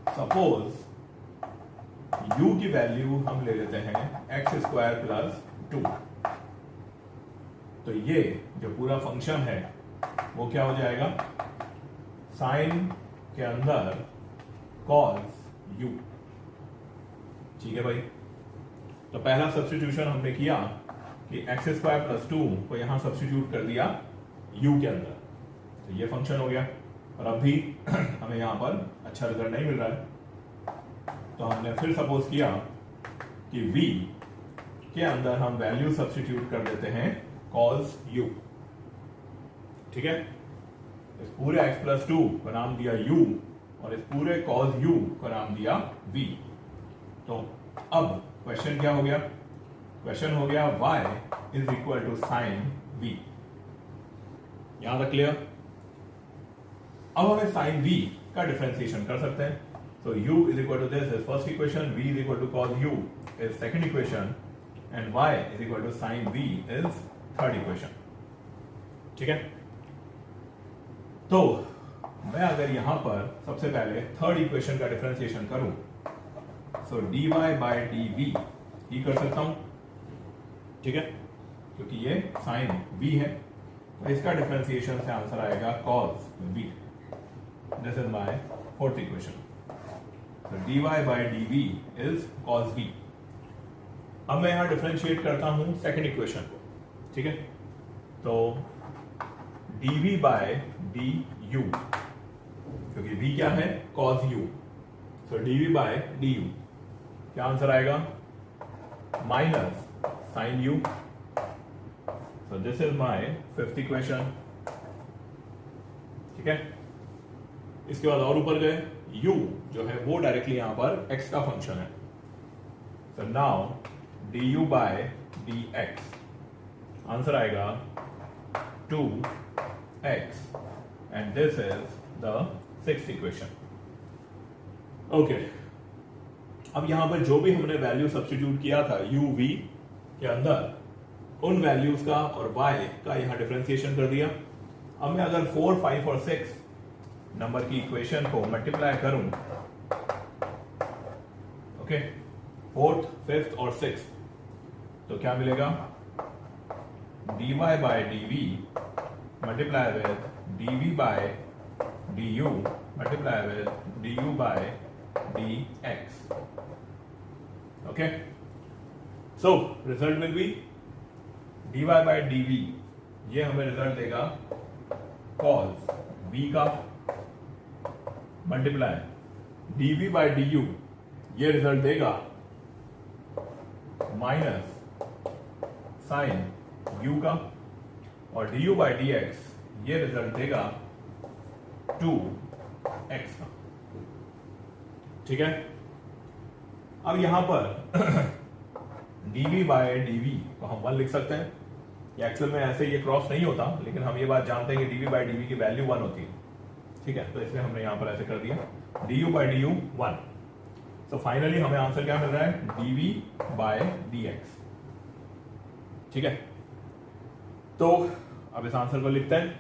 सपोज u की वैल्यू हम ले लेते हैं x² + 2, तो ये जो पूरा फंक्शन है वो क्या हो जाएगा, साइन के अंदर cos u। ठीक है भाई, तो पहला सब्स्टिट्यूशन हमने किया कि x² + 2 को यहां सब्स्टिट्यूट कर दिया u के अंदर, तो ये फंक्शन हो गया। और अब भी हमें यहां पर अच्छा रिजल्ट नहीं मिल रहा है, तो हमने फिर सपोज किया कि v के अंदर हम वैल्यू सब्स्टिट्यूट कर देते हैं cos u। ठीक है, इस पूरे x + 2 को नाम दिया u और इस पूरे cos u को नाम दिया v। तो अब क्वेश्चन क्या हो गया, क्वेश्चन हो गया y = sin v। यहां तक क्लियर? अब हमें sin v का डिफरेंशिएशन कर सकते हैं। So u = this is first equation, v = cos u is second equation, and y = sin v is third equation। ठीक है, तो मैं अगर यहां पर सबसे पहले थर्ड इक्वेशन का डिफरेंशिएशन करूं, so dy/dv ही कर सकता हूं। ठीक है, क्योंकि ये sin v है, तो इसका डिफरेंशिएशन से आंसर आएगा cos v। This is my fourth equation. So dy/dv is cos v। अब मैं यहां डिफरेंशिएट करता हूं सेकंड इक्वेशन को। ठीक है, तो dv/du, क्योंकि v क्या है, cos u, so dv/du क्या आंसर आएगा, minus sin u। so this is my fifth equation. ठीक है, इसके बाद और ऊपर गए, u जो है वो डायरेक्टली यहां पर x का फंक्शन है। so now du/dx आंसर आएगा 2x, and this is the sixth equation। Okay, अब यहां पर जो भी हमने वैल्यू सब्स्टिट्यूट किया था u v के अंदर, उन वैल्यूज का और y का यहां डिफरेंशिएशन कर दिया। अब मैं अगर 4, 5 और 6 नंबर की इक्वेशन को मल्टीप्लाई करूं, ओके, फोर्थ, फिफ्थ और सिक्स, तो क्या मिलेगा, dy/dv multiply with dv/du multiply with du/dx। Okay, so result will be dy/dv, ये हमें रिजल्ट देगा cos v का, मल्टीप्लाई dv/du, ये रिजल्ट देगा माइनस साइन u का, और du/dx ये रिजल्ट देगा 2x का। ठीक है, अब यहां पर dv/dv को हम 1 लिख सकते हैं। एक्चुअल में ऐसे ये क्रॉस नहीं होता, लेकिन हम ये बात जानते हैं कि dv/dv की वैल्यू 1 होती है। ठीक है, तो इसलिए हमने यहां पर ऐसे कर दिया du/du 1। तो फाइनली हमें आंसर क्या मिल रहा है, dv/dx। ठीक है, तो अब इस आंसर को लिखते हैं।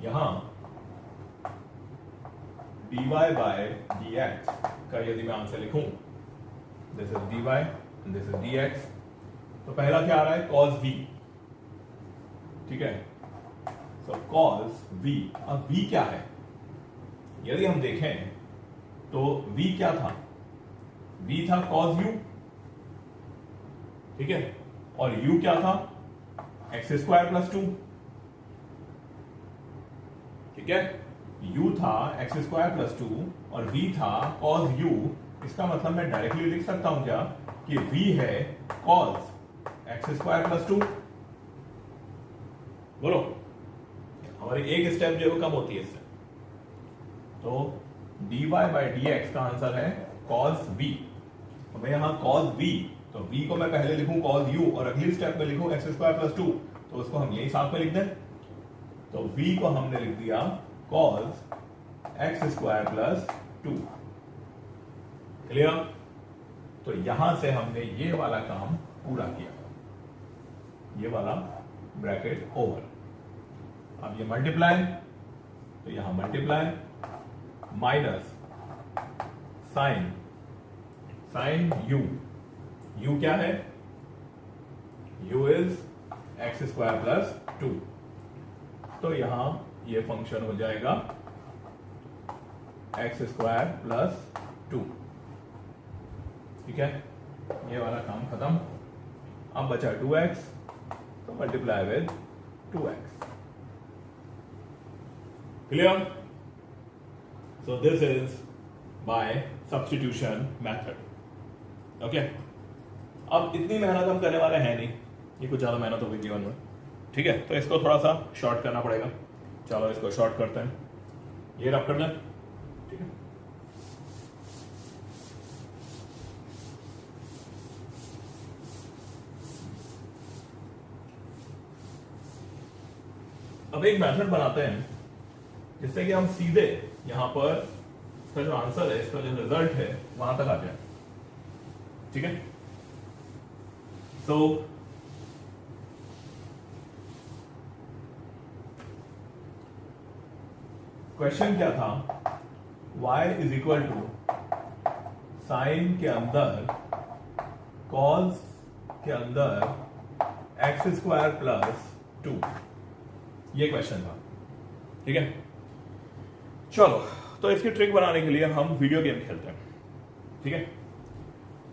यहां dy/dx का यदि मैं आंसर लिखूं, this is dy and this is dx, तो पहला क्या आ रहा है, cos v। ठीक है, सो cos v। अब v क्या है, यदि हम देखें तो v क्या था, v था cos u। ठीक है, और u क्या था, x² + 2। ठीक है, u था x² + 2 और v था cos u। इसका मतलब मैं डायरेक्टली लिख सकता हूं क्या कि v है cos x² + 2। बोलो, हमारी एक स्टेप जो है वो कम होती है इससे। तो dy बाई dx का आंसर है cos v। तो मैं यहां cos v, तो v को मैं पहले लिखूं cos u और अगली स्टेप में लिखूं x स्क्वायर प्लस 2, तो उसको हम यही साथ में लिख दें। तो v को हमने लिख दिया cos x square plus 2। Clear? तो यहां से हमने ये वाला काम पूरा किया, ये वाला ब्रैकेट ओवर। अब ये मल्टीप्लाई, तो यहां मल्टीप्लाई माइनस साइन u क्या है? u is x square plus 2। तो यहां ये फंक्शन हो जाएगा एक्स स्क्वायर प्लस 2। ठीक है, ये वाला काम खत्म। अब बचा 2x, तो multiply with 2x। Clear? So this is by substitution method. Okay, अब इतनी मेहनत हम करने वाले हैं नहीं, ये कुछ ज्यादा मेहनत होगी जीवन में। ठीक है, तो इसको थोड़ा सा शॉर्ट करना पड़ेगा। चलो इसको शॉर्ट करते हैं, ये रब कर दें। ठीक है, अब एक मेथड बनाते हैं जिससे कि हम सीधे यहां पर इसका जो आंसर है, इसका जो रिजल्ट है, वहां तक आ जाए। ठीक है, सो क्वेश्चन क्या था? y is equal to sine के अंदर कॉस के अंदर एक्स स्क्वायर प्लस 2, ये क्वेश्चन था। ठीक है, चलो तो इसकी ट्रिक बनाने के लिए हम वीडियो गेम खेलते हैं। ठीक है,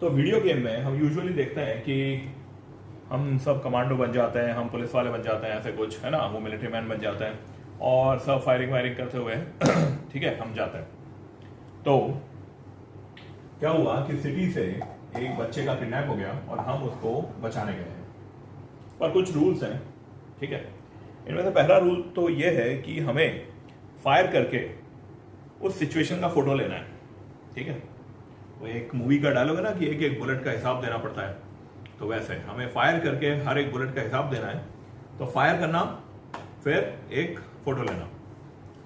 तो वीडियो गेम में हम यूजुअली देखते हैं कि हम सब कमांडो बन जाते हैं, हम पुलिस वाले बन जाते हैं, ऐसे कुछ है ना, वो मिलिट्री मैन बन जाते हैं और सब फायरिंग वायरिंग करते हुए ठीक है हम जाते हैं। तो क्या हुआ कि सिटी से एक बच्चे का किडनैप हो गया और हम उसको बचाने गए हैं, पर कुछ रूल्स हैं। ठीक है, इनमें से पहला रूल तो ये है कि हमें फायर करके उस सिचुएशन का फोटो लेना है। ठीक है, वो एक मूवी का डायलॉग है ना कि एक एक बुलेट का हिसाब देना पड़ता है, तो वैसे हमें फायर करके हर एक बुलेट का हिसाब देना है। तो फायर करना, फिर एक फोटो लेना।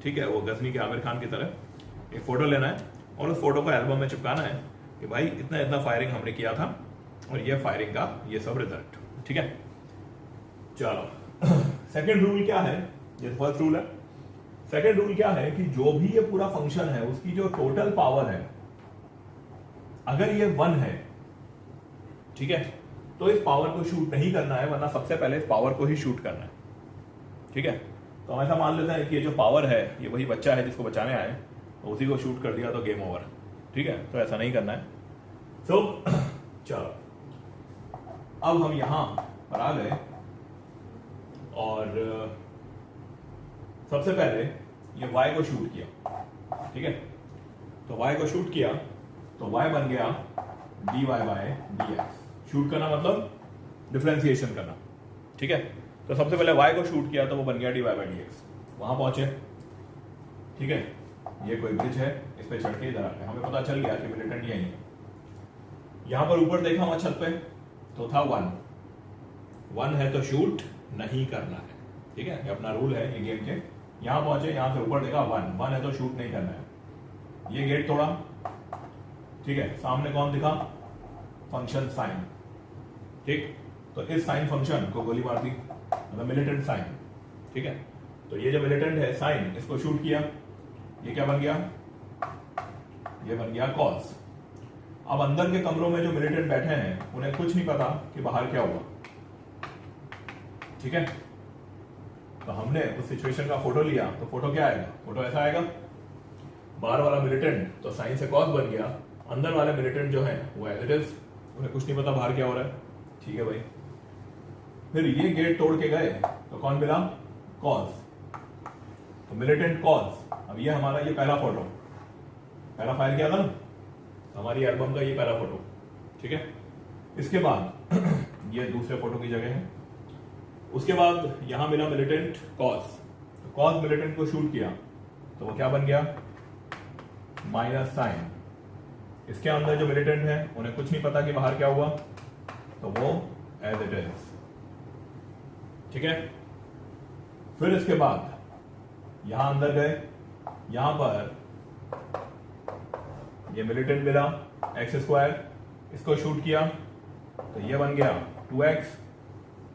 ठीक है, वो गजनी के आमिर खान की तरह एक फोटो लेना है और उस फोटो को एल्बम में चिपकाना है कि भाई इतना इतना फायरिंग हमने किया था और ये फायरिंग का ये सब रिजल्ट। ठीक है, चलो सेकेंड रूल क्या है? ये फर्स्ट रूल है। सेकेंड रूल क्या है कि जो भी ये पूरा फंक्शन है उसकी जो टोटल पावर है, अगर ये 1 है, ठीक है, तो इस पावर को शूट नहीं करना है, वरना सबसे पहले इस पावर को ही शूट करना है। ठीक है, तो हम ऐसा मान लेते हैं कि ये जो पावर है ये वही बच्चा है जिसको बचाने आए, तो उसी को शूट कर दिया तो गेम ओवर। ठीक है, तो ऐसा नहीं करना है। सो चलो अब हम यहां पर आ गए और सबसे पहले ये y को शूट किया। ठीक है, तो y को शूट किया तो y बन गया dy बाय dx। शूट करना मतलब डिफरेंशिएशन करना। ठीक है, तो सबसे पहले y को शूट किया तो वो बन गया dy बाय dx। वहां पहुंचे, ठीक है, ये कोई ब्रिज है, इस पे चढ़ के इधर आ गए, हमें पता चल गया कि मिलिटेंट यही है। यहां पर ऊपर देखा वहां छत पे तो था 1 है तो शूट नहीं करना है। ठीक है, ये अपना रूल है ये गेम के। यहां पहुंचे, यहां से ऊपर देखा 1 है तो शूट नहीं करना है। ये गेट तोड़ा, ठीक है, सामने कौन दिखा? Function sine. ठीक, तो इस साइन फंक्शन को गोली मार दी, मतलब मिलिटेंट साइन। ठीक है, तो ये जो मिलिटेंट है साइन, इसको शूट किया, ये क्या बन गया? ये बन गया कॉस। अब अंदर के कमरों में जो मिलिटेंट बैठे हैं उन्हें कुछ नहीं पता कि बाहर क्या हुआ। ठीक है, तो हमने उस सिचुएशन का फोटो लिया, तो फोटो क्या आएगा? फोटो ऐसा आएगा, बाहर वाला मिलिटेंट तो साइन से कॉस बन गया, अंदर वाले मिलिटेंट जो है वो एज इट इज, उन्हें कुछ नहीं पता बाहर क्या हो रहा है। ठीक है भाई, फिर ये गेट तोड़ के गए तो कौन मिला? कॉस। तो मिलिटेंट कॉस। अब ये हमारा ये पहला फोटो, पहला फायर किया था ना हमारी एल्बम का, ये पहला फोटो। ठीक है, इसके बाद ये दूसरे फोटो की जगह है, उसके बाद यहां मिला मिलिटेंट कॉज, कॉज मिलिटेंट को शूट किया तो वो क्या बन गया, माइनस साइन। इसके अंदर जो मिलिटेंट है उन्हें कुछ नहीं पता कि बाहर क्या हुआ, तो वो एज इट इज। ठीक है, फिर इसके बाद यहां अंदर गए, यहां पर ये मिलिटेंट मिला एक्स स्क्वायर, इसको शूट किया तो ये बन गया 2x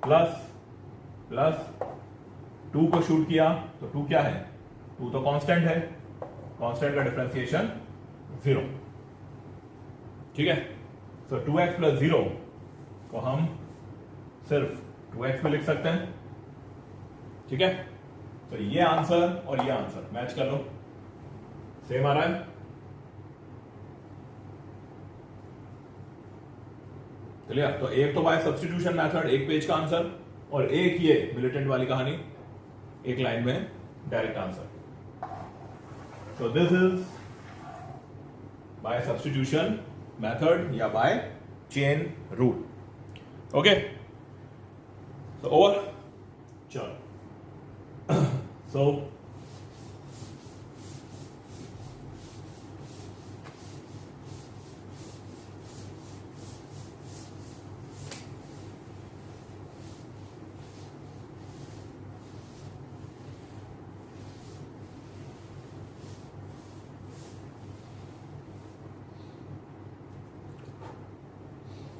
प्लस प्लस 2 को शूट किया तो 2 क्या है, 2 तो कांस्टेंट है, कांस्टेंट का डिफरेंशिएशन 0। ठीक है, तो 2x प्लस 0 को हम सिर्फ 2x में लिख सकते हैं। ठीक है, तो ये आंसर और ये आंसर मैच कर लो, सेम आ रहा है। क्लियर, तो एक तो बाय सब्स्टिट्यूशन मेथड एक पेज का आंसर, और एक ये मिलिटेंट वाली कहानी एक लाइन में direct answer. So this is by substitution method या by chain rule. Okay. So over. Sure. So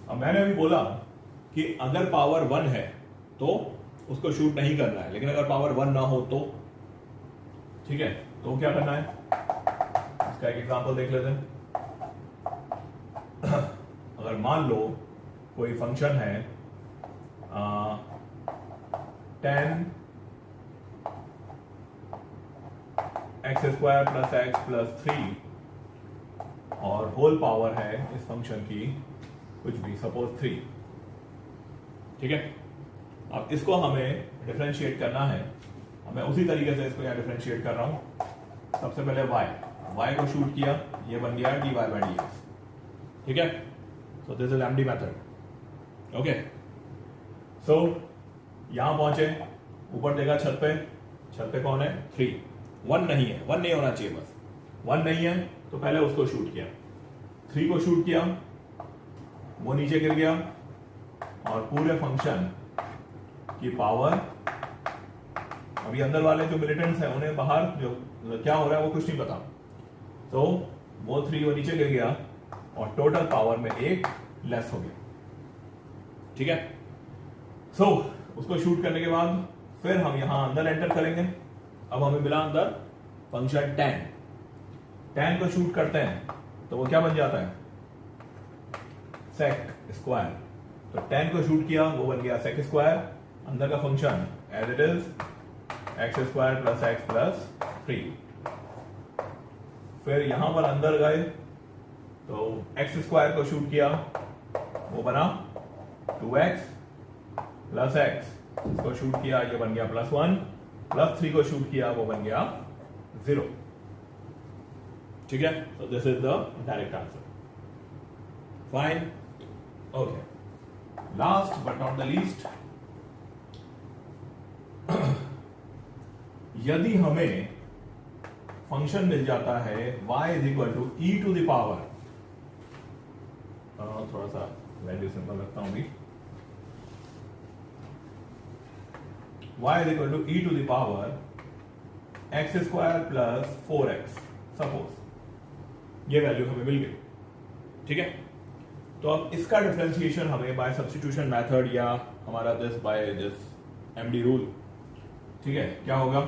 अब मैंने अभी बोला कि अगर पावर 1 है तो उसको शूट नहीं करना है, लेकिन अगर पावर 1 ना हो तो, ठीक है, तो क्या करना है, इसका एक एग्जांपल देख लेते हैं। अगर मान लो कोई फंक्शन है 10 x square plus x plus 3 और होल पावर है इस फंक्शन की कुछ भी, सपोज 3। ठीक है, अब इसको हमें डिफरेंशिएट करना है, मैं उसी तरीके से इसको यहां डिफरेंशिएट कर रहा हूं। सबसे पहले y को शूट किया, ये बन गया dy बाई dx। ठीक है, so this is MD method. Okay, so यहां पहुंचे, ऊपर देखा छत पे कौन है, 3, 1 नहीं है, 1 नहीं होना चाहिए, बस 1 नहीं है तो पहले उसको शूट किया, 3 को शूट किया, वो नीचे गिर गया और पूरे फंक्शन की पावर, अभी अंदर वाले जो मिलिटेंट्स हैं उन्हें बाहर जो क्या हो रहा है वो कुछ नहीं पता, तो वो 3 वो नीचे गिर गया और टोटल पावर में 1 लेस हो गया। ठीक है, सो उसको शूट करने के बाद फिर हम यहां अंदर एंटर करेंगे। अब हमें मिला अंदर फंक्शन 10 को शूट करते हैं तो वो क्या बन जाता है, सेक स्क्वायर। तो 10 को शूट किया वो बन गया सेक स्क्वायर, अंदर का function as it is x square plus x plus 3। फिर यहां पर अंदर गए तो एक्स स्क्वायर को शूट किया, वो बना 2x प्लस एक्स, इसको शूट किया ये बन गया प्लस 1, प्लस 3 को शूट किया वो बन गया 0। ठीक है, so this is the direct answer. Fine. Okay. Last but not the least, यदि हमें फंक्शन मिल जाता है y is equal to e to the power, थोड़ा सा वैल्यू सिंपल रखता हूं भी, y is equal to e to the power x square plus 4x, suppose ये वैल्यू हमें मिल गई। ठीक है, तो अब इसका डिफरेंशिएशन हमें बाय सब्स्टिट्यूशन मेथड या हमारा this by this MD rule, ठीक है, क्या होगा,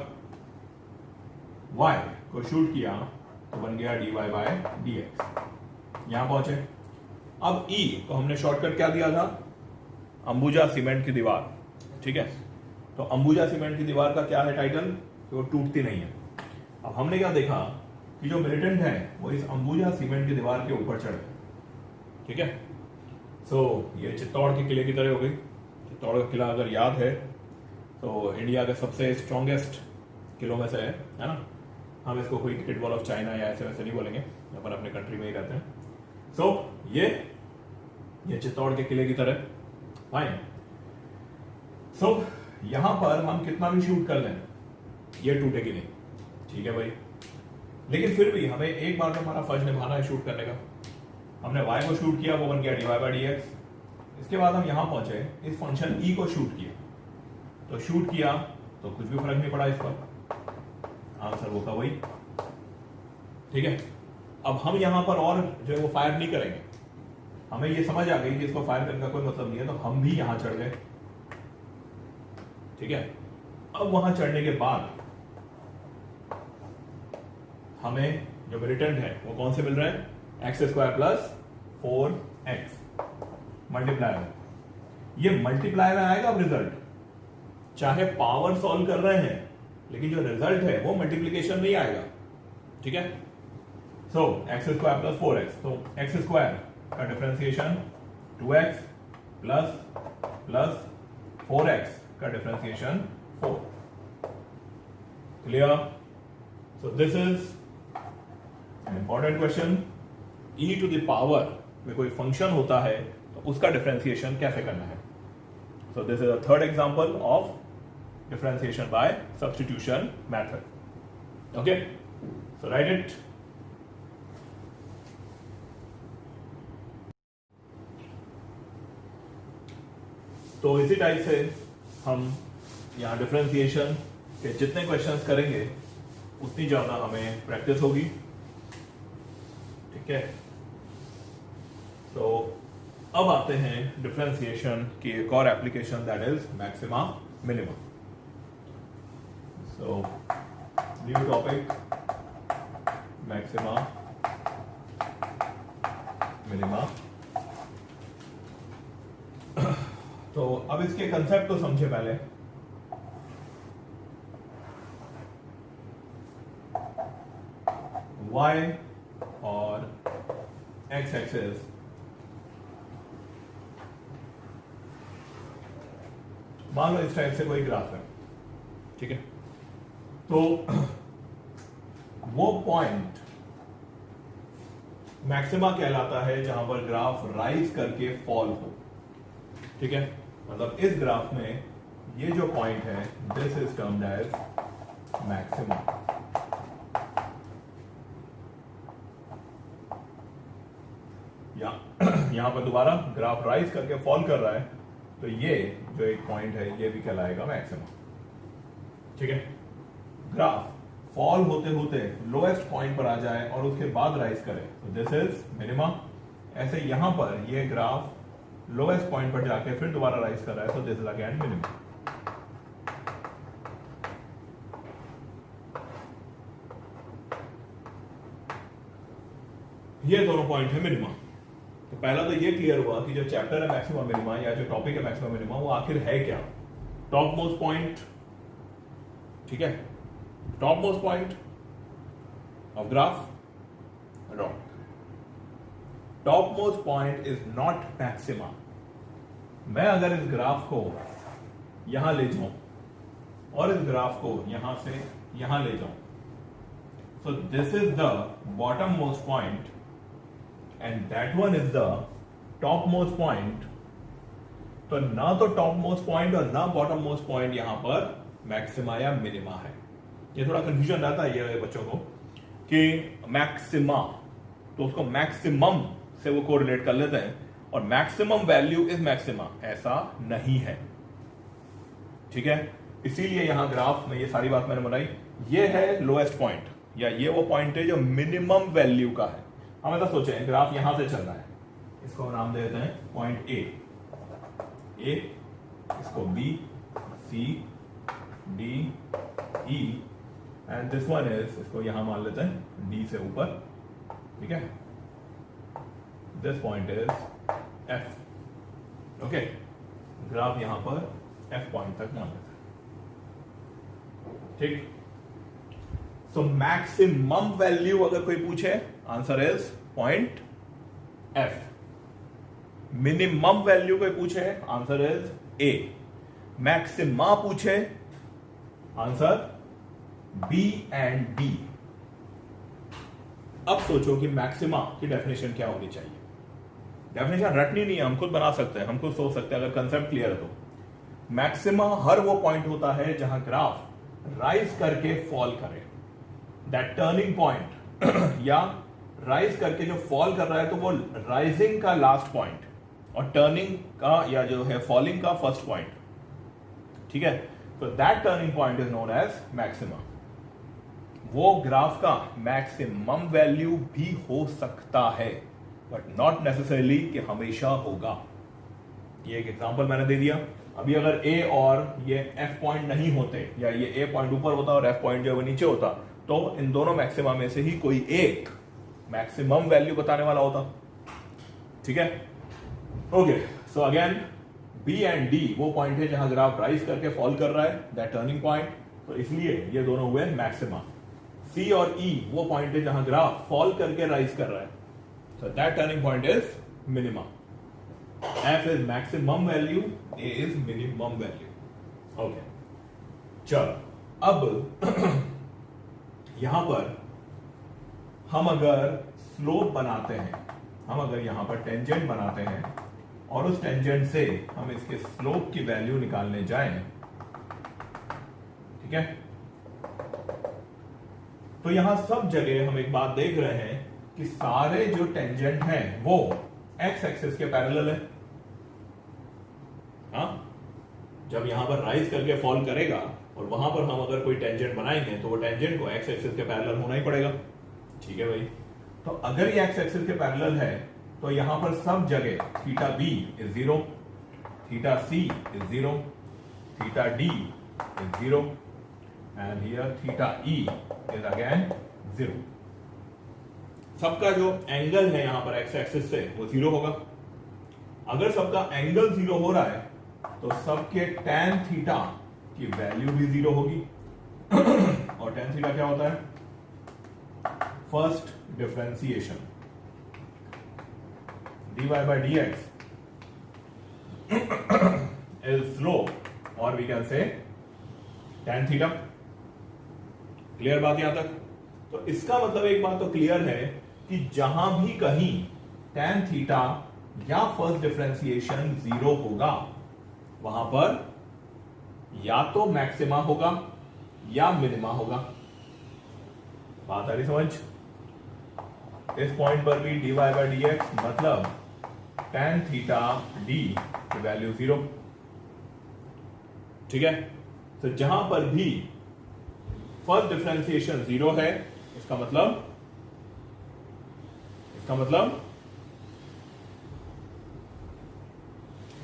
y को शूट किया तो बन गया dy बाय dx, यहां पहुंचे। अब E को हमने शॉर्टकट क्या दिया था, अंबुजा सीमेंट की दीवार। ठीक है, तो अंबुजा सीमेंट की दीवार का क्या है टाइटल, कि वो टूटती नहीं है। अब हमने क्या देखा कि जो मिलिटेंट है वो इस अंबुजा सीमेंट की दीवार के ऊपर चढ़ गए। ठीक है, सो ये चित्तौड़ के किले की तरह हो गई। चित्तौड़ का किला अगर याद है तो इंडिया के सबसे स्ट्रॉन्गेस्ट किलों में से है ना। हम इसको कोई ग्रेट वॉल ऑफ चाइना या ऐसे वैसे नहीं बोलेंगे, अपन अपने कंट्री में ही रहते हैं। सो ये चित्तौड़ के किले की तरह। फाइन। सो यहां पर हम कितना भी शूट कर लें ये टूटेगी नहीं, ठीक है भाई। लेकिन फिर भी हमें एक बार तो हमारा फर्ज निभाना है शूट करने का। हमने y को शूट किया, वो बन गया dy/dx। इसके बाद हम यहां पहुंचे, इस फंक्शन e को शूट किया, तो शूट किया तो कुछ भी फर्क नहीं पड़ा इस पर, आंसर वो था वही, ठीक है। अब हम यहां पर और जो है वो फायर नहीं करेंगे, हमें ये समझ आ गई कि इसको फायर करने का कोई मतलब नहीं है, तो हम भी यहां चढ़ गए, ठीक है। अब वहां चढ़ने के बाद हमें जो रिटर्न है वो कौन से मिल रहा है, x² + 4x मल्टीप्लाई में। ये मल्टीप्लाई में आएगा अब रिजल्ट, चाहे पावर सॉल्व कर रहे हैं लेकिन जो रिजल्ट है वो मल्टीप्लीकेशन नहीं आएगा, ठीक है। सो x² + 4x, तो x² का डिफरेंशिएशन 2x प्लस 4x का differentiation 4। Clear? So this is an important question. e to the power में कोई फंक्शन होता है तो उसका डिफरेंशिएशन कैसे करना है। So this is a third example of differentiation by substitution method. Okay, so write it. तो इसी टाइप से हम यहां डिफरेंशिएशन के जितने क्वेश्चंस करेंगे उतनी ज्यादा हमें प्रैक्टिस होगी, ठीक है। तो अब आते हैं डिफरेंशिएशन की एक और application, that is maxima minima. So, new topic, maxima, minima. तो अब इसके कंसेप्ट को समझे पहले। y और x एक्सिस मान लो इस टाइप से कोई ग्राफ है, ठीक है। तो वो पॉइंट मैक्सिमा कहलाता है जहां पर ग्राफ राइज करके फॉल हो, ठीक है। मतलब इस ग्राफ में ये जो पॉइंट है this is termed as maxima. यहां पर दोबारा ग्राफ राइज करके फॉल कर रहा है, तो ये जो एक पॉइंट है ये भी कहलाएगा मैक्सिमा, ठीक है। ग्राफ फॉल होते होते लोएस्ट पॉइंट पर आ जाए और उसके बाद राइज करे तो दिस इज मिनिमा। ऐसे यहां पर ये ग्राफ लोएस्ट पॉइंट पर जाके फिर दोबारा राइज कर रहा है तो दिस इज अगेन मिनिमा। ये दोनों पॉइंट है मिनिमा। तो पहला तो ये क्लियर हुआ कि जो चैप्टर है मैक्सिमा मिनिमा या जो टॉपिक है मैक्सिमा मिनिमा वो आखिर है क्या। टॉप मोस्ट पॉइंट, ठीक है, top most point of graph wrong. Top most point is not maxima. मैं अगर इस ग्राफ को यहां ले जाऊं और इस ग्राफ को यहां से यहां ले जाऊं, सो this is the bottom most point and that one is the top most point. तो ना तो टॉप मोस्ट पॉइंट और ना बॉटम मोस्ट पॉइंट यहां पर मैक्सिमा या मिनिमा है। ये थोड़ा कंफ्यूजन रहता है ये बच्चों को कि मैक्सिमा, तो उसको मैक्सिमम से वो कोरिलेट कर लेते हैं और मैक्सिमम वैल्यू इज मैक्सिमा, ऐसा नहीं है, ठीक है। इसीलिए यहां ग्राफ में ये सारी बात मैंने बनाई, ये है लोएस्ट पॉइंट या ये वो पॉइंट है जो मिनिमम वैल्यू का है। हम ऐसा सोचे ग्राफ यहां से चल रहा है, इसको नाम दे देते हैं पॉइंट ए, इसको B, C, D, E and this one is, इसको यहां मान लेते हैं डी से ऊपर, ठीक है। This point is F, okay. Graph यहां पर एफ पॉइंट तक मान लेते हैं, ठीक। सो मैक्सिमम वैल्यू अगर कोई पूछे answer is point F. Minimum value कोई पूछे आंसर इज ए। मैक्सिमा पूछे आंसर बी एंड डी। अब सोचो कि मैक्सिमा की डेफिनेशन क्या होनी चाहिए। डेफिनेशन रटनी नहीं है, हम खुद बना सकते हैं, हम खुद सोच सकते हैं अगर कंसेप्ट क्लियर है तो। मैक्सिमा हर वो पॉइंट होता है जहां ग्राफ राइज करके फॉल करे, दैट टर्निंग पॉइंट या राइज करके जो फॉल कर रहा है तो वो राइजिंग का लास्ट पॉइंट और टर्निंग का या जो है फॉलिंग का फर्स्ट पॉइंट, ठीक है। तो that turning point is known as maxima. वो ग्राफ का मैक्सिमम वैल्यू भी हो सकता है बट नॉट नेसेसरली कि हमेशा होगा। ये एक एग्जांपल मैंने दे दिया। अभी अगर ए और ये एफ पॉइंट नहीं होते या ये ए पॉइंट ऊपर होता और एफ पॉइंट जो है नीचे होता तो इन दोनों मैक्सिमा में से ही कोई एक मैक्सिमम वैल्यू बताने वाला होता, ठीक है। Okay, so again B and D वो पॉइंट है जहां ग्राफ राइज करके फॉल कर रहा है, दैट टर्निंग पॉइंट, तो इसलिए ये दोनों हुए मैक्सिमा। सी और ई वो पॉइंट है जहां ग्राफ फॉल करके राइज कर रहा है, so that turning point is minima. F is maximum value, A is minimum value. Okay. चलो अब यहां पर हम अगर स्लोप बनाते हैं, हम अगर यहां पर टेंजेंट बनाते हैं और उस टेंजेंट से हम इसके स्लोप की वैल्यू निकालने जाएं, ठीक है, तो यहां सब जगह हम एक बात देख रहे हैं कि सारे जो टेंजेंट हैं वो एक्स एक्सिस के पैरेलल है। हाँ, जब यहां पर राइज करके फॉल करेगा और वहां पर हम अगर कोई टेंजेंट बनाएंगे तो वो टेंजेंट को एक्स एक्सिस के पैरेलल होना ही पड़ेगा, ठीक है भाई। तो अगर ये एक्स एक्सिस के पैरेलल है तो यहां पर सब जगह theta B is 0, theta C is 0, theta D is 0 and here theta E is again 0। सबका जो एंगल है यहां पर एक्स एक्सिस से वो 0 होगा। अगर सबका एंगल 0 हो रहा है तो सबके tan थीटा की वैल्यू भी 0 होगी और tan थीटा क्या होता है? First differentiation dy by dx is slope or we can say tan theta. Clear बात यहां तक? तो इसका मतलब एक बात तो क्लियर है कि जहां भी कहीं tan थीटा या फर्स्ट डिफरेंशिएशन 0 होगा वहां पर या तो मैक्सिमा होगा या मिनिमा होगा। बात आ रही समझ? इस पॉइंट पर भी dy by dx मतलब tan थीटा d की वैल्यू 0, ठीक है। तो जहां पर भी फर्स्ट डिफरेंशिएशन 0 है इसका मतलब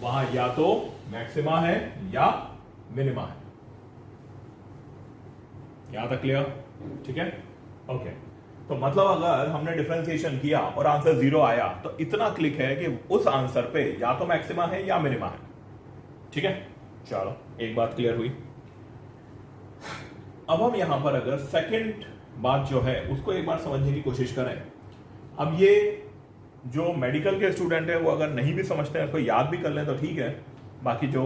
वहां या तो मैक्सिमा है या मिनिमा है। यहां तक क्लियर? ठीक है, ओके। तो मतलब अगर हमने डिफरेंशिएशन किया और आंसर 0 आया तो इतना क्लिक है कि उस आंसर पे या तो मैक्सिमा है या मिनिमा है, ठीक है। चलो एक बात क्लियर हुई। अब हम यहां पर अगर सेकंड बात जो है उसको एक बार समझने की कोशिश करें। अब ये जो मेडिकल के स्टूडेंट है वो अगर नहीं भी समझते हैं उसको याद भी कर लें तो ठीक है, बाकी जो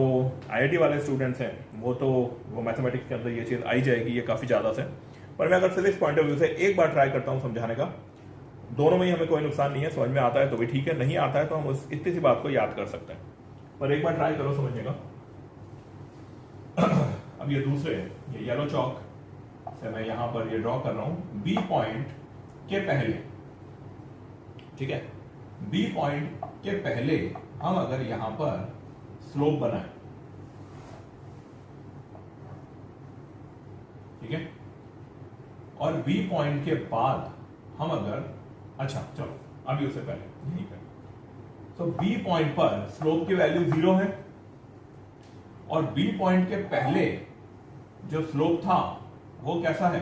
आईआईटी वाले स्टूडेंट्स हैं वो मैथमेटिक्स के अंदर ये चीज़ आई जाएगी, ये काफ़ी ज़्यादा से। पर मैं अगर फिजिक्स पॉइंट ऑफ व्यू से एक बार ट्राई करता हूँ समझाने का, दोनों में ही हमें कोई नुकसान नहीं है। समझ में आता है तो भी ठीक है, नहीं आता है तो हम उस इतनी सी बात को याद कर सकते हैं, पर एक बार ट्राई करो समझने का। अब ये दूसरे ये येलो चौक से मैं यहां पर ये ड्रॉ कर रहा हूं बी पॉइंट के पहले, ठीक है। बी पॉइंट के पहले हम अगर यहां पर स्लोप बनाएं, ठीक है, और बी पॉइंट के बाद हम अगर अच्छा चलो अभी उससे पहले यहीं पर तो बी पॉइंट पर स्लोप की वैल्यू 0 है और बी पॉइंट के पहले जो स्लोप था वो कैसा है?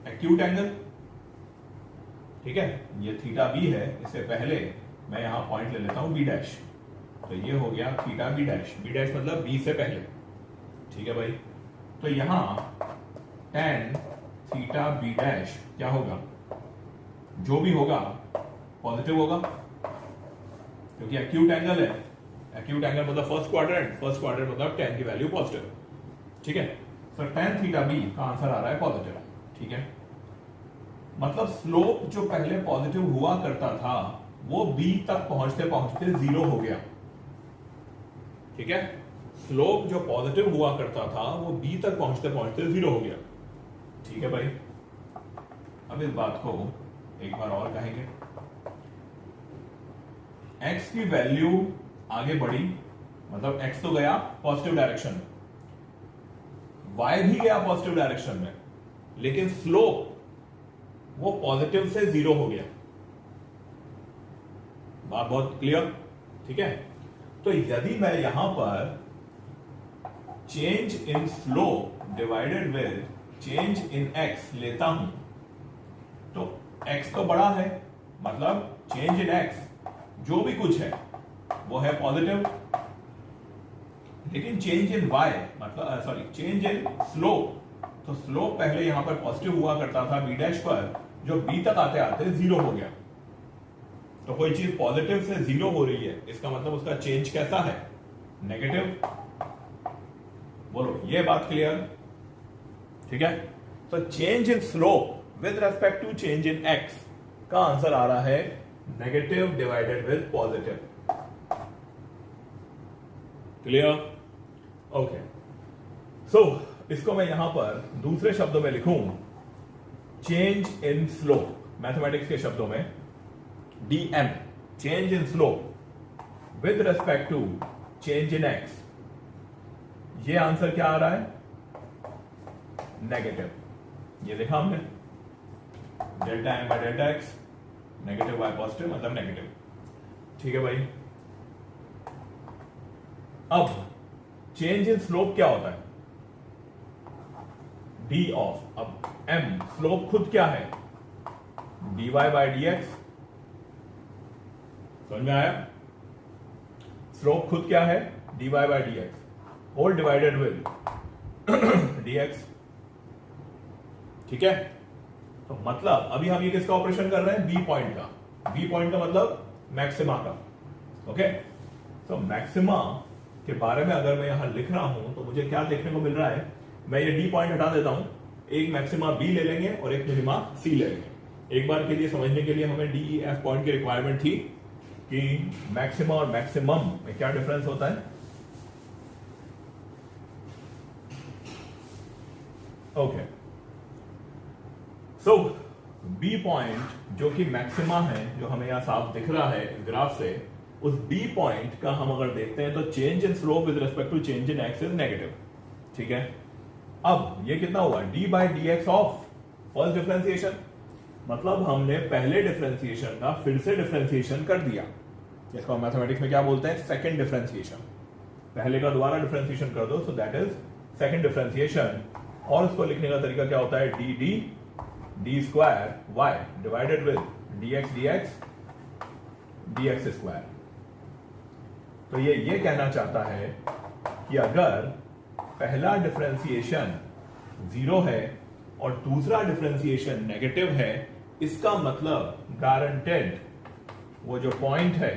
एक्यूट एंगल, ठीक है। ये थीटा बी है, इससे पहले मैं यहां पॉइंट ले लेता हूं बी डैश, तो ये हो गया theta B dash. B dash मतलब बी से पहले, ठीक है भाई। तो यहां tan थीटा बी डैश क्या होगा? जो भी होगा पॉजिटिव होगा क्योंकि एक्यूट एंगल है। एक्यूट एंगल मतलब फर्स्ट क्वाड्रेंट मतलब tan की वैल्यू पॉजिटिव, ठीक है। तो tan थीटा बी का आंसर आ रहा है पॉजिटिव, ठीक है। मतलब स्लोप जो पहले पॉजिटिव हुआ करता था वो बी तक पहुंचते पहुंचते 0 हो गया, ठीक है। स्लोप जो पॉजिटिव हुआ करता था वो बी तक पहुंचते पहुंचते जीरो हो गया। ठीक है भाई, अब इस बात को एक बार और कहेंगे। x की वैल्यू आगे बढ़ी, मतलब x तो गया पॉजिटिव डायरेक्शन में, y भी गया पॉजिटिव डायरेक्शन में, लेकिन स्लोप वो पॉजिटिव से जीरो हो गया। बात बहुत क्लियर, ठीक है। तो यदि मैं यहां पर change in slope divided with change in x लेता हूं, तो x तो बड़ा है, मतलब चेंज इन x जो भी कुछ है वो है पॉजिटिव, लेकिन चेंज इन y मतलब सॉरी चेंज इन स्लोप, तो स्लोप पहले यहां पर पॉजिटिव हुआ करता था b डैश पर, जो b तक आते आते जीरो हो गया। तो कोई चीज पॉजिटिव से जीरो हो रही है, इसका मतलब उसका चेंज कैसा है, नेगेटिव। बोलो ये बात क्लियर, ठीक है। तो change in slope with respect to change in x का आंसर आ रहा है negative divided with positive. Clear, okay. So इसको मैं यहां पर दूसरे शब्दों में लिखूं, चेंज इन स्लोप, मैथमेटिक्स के शब्दों में dm, change in slope with respect to change in x, ये आंसर क्या आ रहा है, नेगेटिव। ये देखा हमने, delta m by delta x, negative by positive मतलब नेगेटिव। ठीक है भाई, अब चेंज इन स्लोप क्या होता है, d ऑफ, अब m स्लोप खुद क्या है, dy बाय dx, समझ में आया। स्लोप खुद क्या है, dy bye dx whole divided with dx। ठीक है, तो मतलब अभी हम ये किसका ऑपरेशन कर रहे हैं, बी पॉइंट का। बी पॉइंट का मतलब मैक्सिमा का। ओके, तो मैक्सिमा के बारे में अगर मैं यहां लिख रहा हूं तो मुझे क्या देखने को मिल रहा है, मैं ये डी पॉइंट हटा देता हूं, एक मैक्सिमा बी ले लेंगे और एक मिनिमा सी ले लेंगे। एक बार के लिए समझने के लिए हमें डी ई एफ पॉइंट की रिक्वायरमेंट थी कि मैक्सिमा और मैक्सिमम में क्या डिफरेंस होता है। ओके, सो बी पॉइंट जो कि मैक्सिमा है, जो हमें यहां साफ दिख रहा है ग्राफ से, उस बी पॉइंट का हम अगर देखते हैं तो change in slope with respect to change in x is negative. ठीक है, अब ये कितना हुआ, d by d x of first differentiation, मतलब हमने पहले डिफरेंशिएशन का फिर से डिफरेंशिएशन कर दिया। इसको मैथमेटिक्स में क्या बोलते हैं, सेकंड डिफरेंशिएशन। पहले का दोबारा डिफरेंशिएशन कर दो, so that is second differentiation. और उसको लिखने का तरीका क्या होता है, d d d square y divided with d x d x square. तो ये कहना चाहता है कि अगर पहला डिफरेंशिएशन जीरो है और दूसरा डिफरेंशिएशन नेगेटिव है, इसका मतलब गारंटेड वो जो पॉइंट है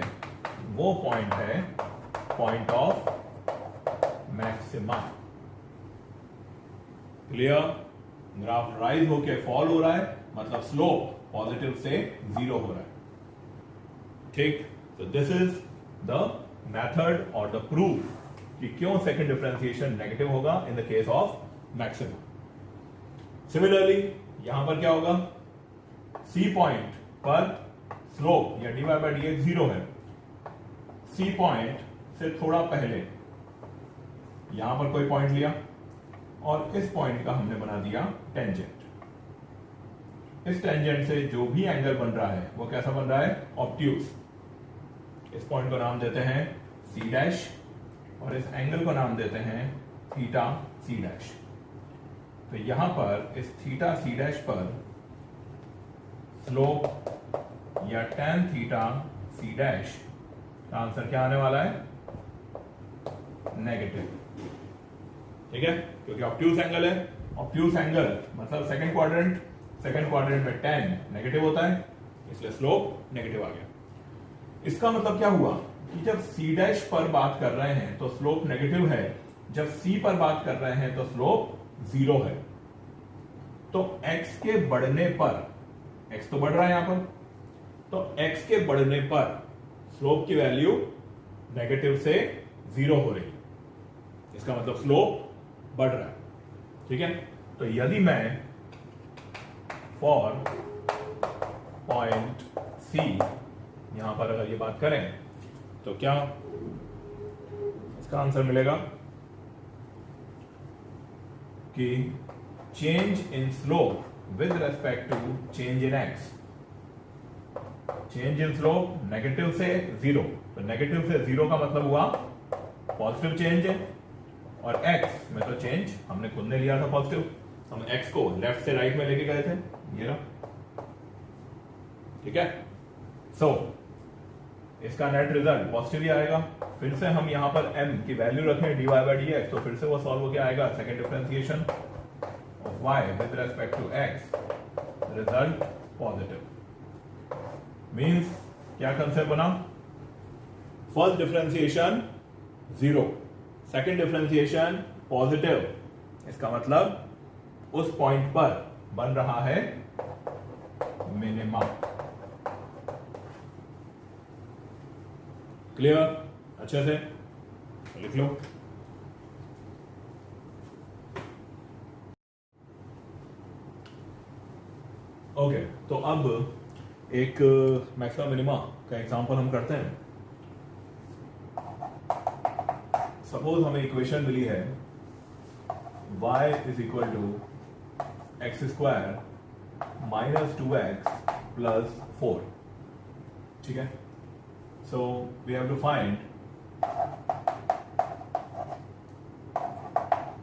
वो पॉइंट है point of maxima. Clear, graph rise होके फॉल हो रहा है, मतलब स्लोप पॉजिटिव से जीरो हो रहा है। ठीक, तो दिस इज द मेथड और द प्रूफ कि क्यों सेकंड डिफरेंशिएशन नेगेटिव होगा in the case of maximum. Similarly यहां पर क्या होगा, सी पॉइंट पर स्लोप या d y by d x zero है, सी पॉइंट से थोड़ा पहले यहां पर कोई पॉइंट लिया और इस पॉइंट का हमने बना दिया टेंजेंट। इस टेंजेंट से जो भी एंगल बन रहा है वो कैसा बन रहा है, ऑब्ट्यूज। इस पॉइंट को नाम देते हैं सी डैश और इस एंगल को नाम देते हैं थीटा सी डैश। तो यहां पर इस थीटा सी डैश पर स्लोप या tan थीटा सी डैश का आंसर क्या आने वाला है, नेगेटिव। ठीक है, क्योंकि ऑब्ट्यूज एंगल है, ऑब्ट्यूज एंगल मतलब सेकंड क्वाड्रेंट में tan नेगेटिव होता है, इसलिए स्लोप नेगेटिव आ गया। इसका मतलब क्या हुआ कि जब सी डैश पर बात कर रहे हैं तो स्लोप नेगेटिव है, जब सी पर बात कर रहे हैं तो स्लोप जीरो है। तो x के बढ़ने पर, x तो बढ़ रहा है यहां पर, तो x के बढ़ने पर स्लोप की वैल्यू नेगेटिव से जीरो हो रही। इसका मतलब स्लोप बढ़ रहा है। ठीक है, तो यदि मैं फॉर पॉइंट सी यहां पर अगर ये बात करें तो क्या इसका आंसर मिलेगा कि change in slope with respect to change in x. Change in slope negative से जीरो, तो नेगेटिव से जीरो का मतलब हुआ पॉजिटिव चेंज है, और एक्स में तो चेंज हमने खुद ने लिया था पॉजिटिव, हम एक्स को लेफ्ट से राइट में लेके गए थे, ये रहा। ठीक है, सो इसका नेट रिजल्ट पॉजिटिव ही आएगा। फिर से हम यहां पर m की वैल्यू रखें dy बाई डी एक्स, तो फिर से वो सॉल्व होकर आएगा second differentiation of y with respect to x, result positive. Means क्या कंसेप्ट बना, first differentiation zero, second differentiation positive, इसका मतलब उस पॉइंट पर बन रहा है मिनिमा। क्लियर, अच्छे से लिख लो। ओके, तो अब एक मैक्सिमा मिनिमा का एग्जांपल हम करते हैं। सपोज हमें इक्वेशन मिली है y is equal to x square minus 2x plus 4। ठीक है, so we have to find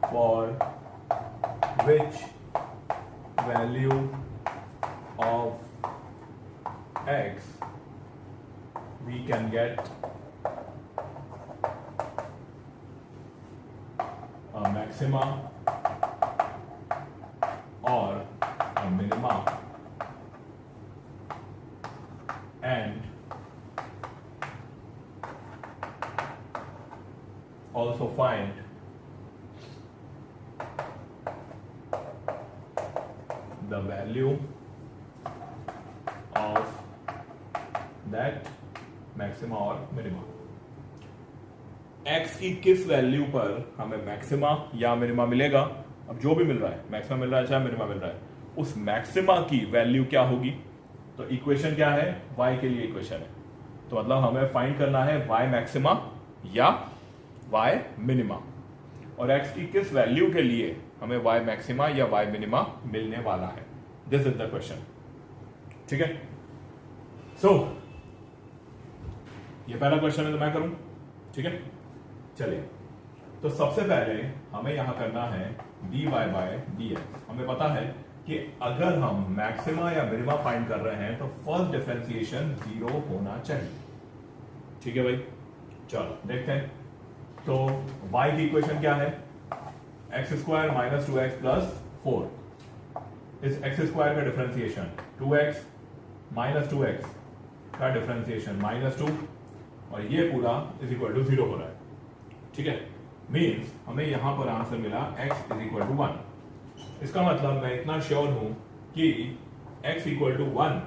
for which value of x we can get a maxima or a minima, and also find the value of that maxima or minima। x की किस value पर हमें maxima या minima मिलेगा, अब जो भी मिल रहा है, मैक्सिमा मिल रहा है चाहे मिनिमा मिल रहा है, उस मैक्सिमा की वैल्यू क्या होगी। तो इक्वेशन क्या है, y के लिए इक्वेशन है, तो मतलब हमें फाइंड करना है y मैक्सिमा या y मिनिमा, और x की किस वैल्यू के लिए हमें y मैक्सिमा या y मिनिमा मिलने वाला है। This is the question. ठीक है, सो ये पहला क्वेश्चन है तो मैं करूं। ठीक है, चलिए, तो सबसे पहले हमें यहां करना है dy बाय dx। हमें पता है कि अगर हम मैक्सिमा या मिनिमा फाइंड कर रहे हैं तो फर्स्ट डिफरेंशिएशन जीरो होना चाहिए। ठीक है भाई, चलो देखते हैं। तो y की इक्वेशन क्या है, x square minus 2x plus 4। इस एक्स स्क्वायर का डिफरेंशिएशन 2x माइनस 2x का डिफरेंशिएशन -2, और ये पूरा इज इक्वल टू 0 हो रहा है। ठीक है, मीन्स हमें यहां पर आंसर मिला x इज इक्वल टू 1। इसका मतलब मैं इतना श्योर हूं कि x इक्वल टू 1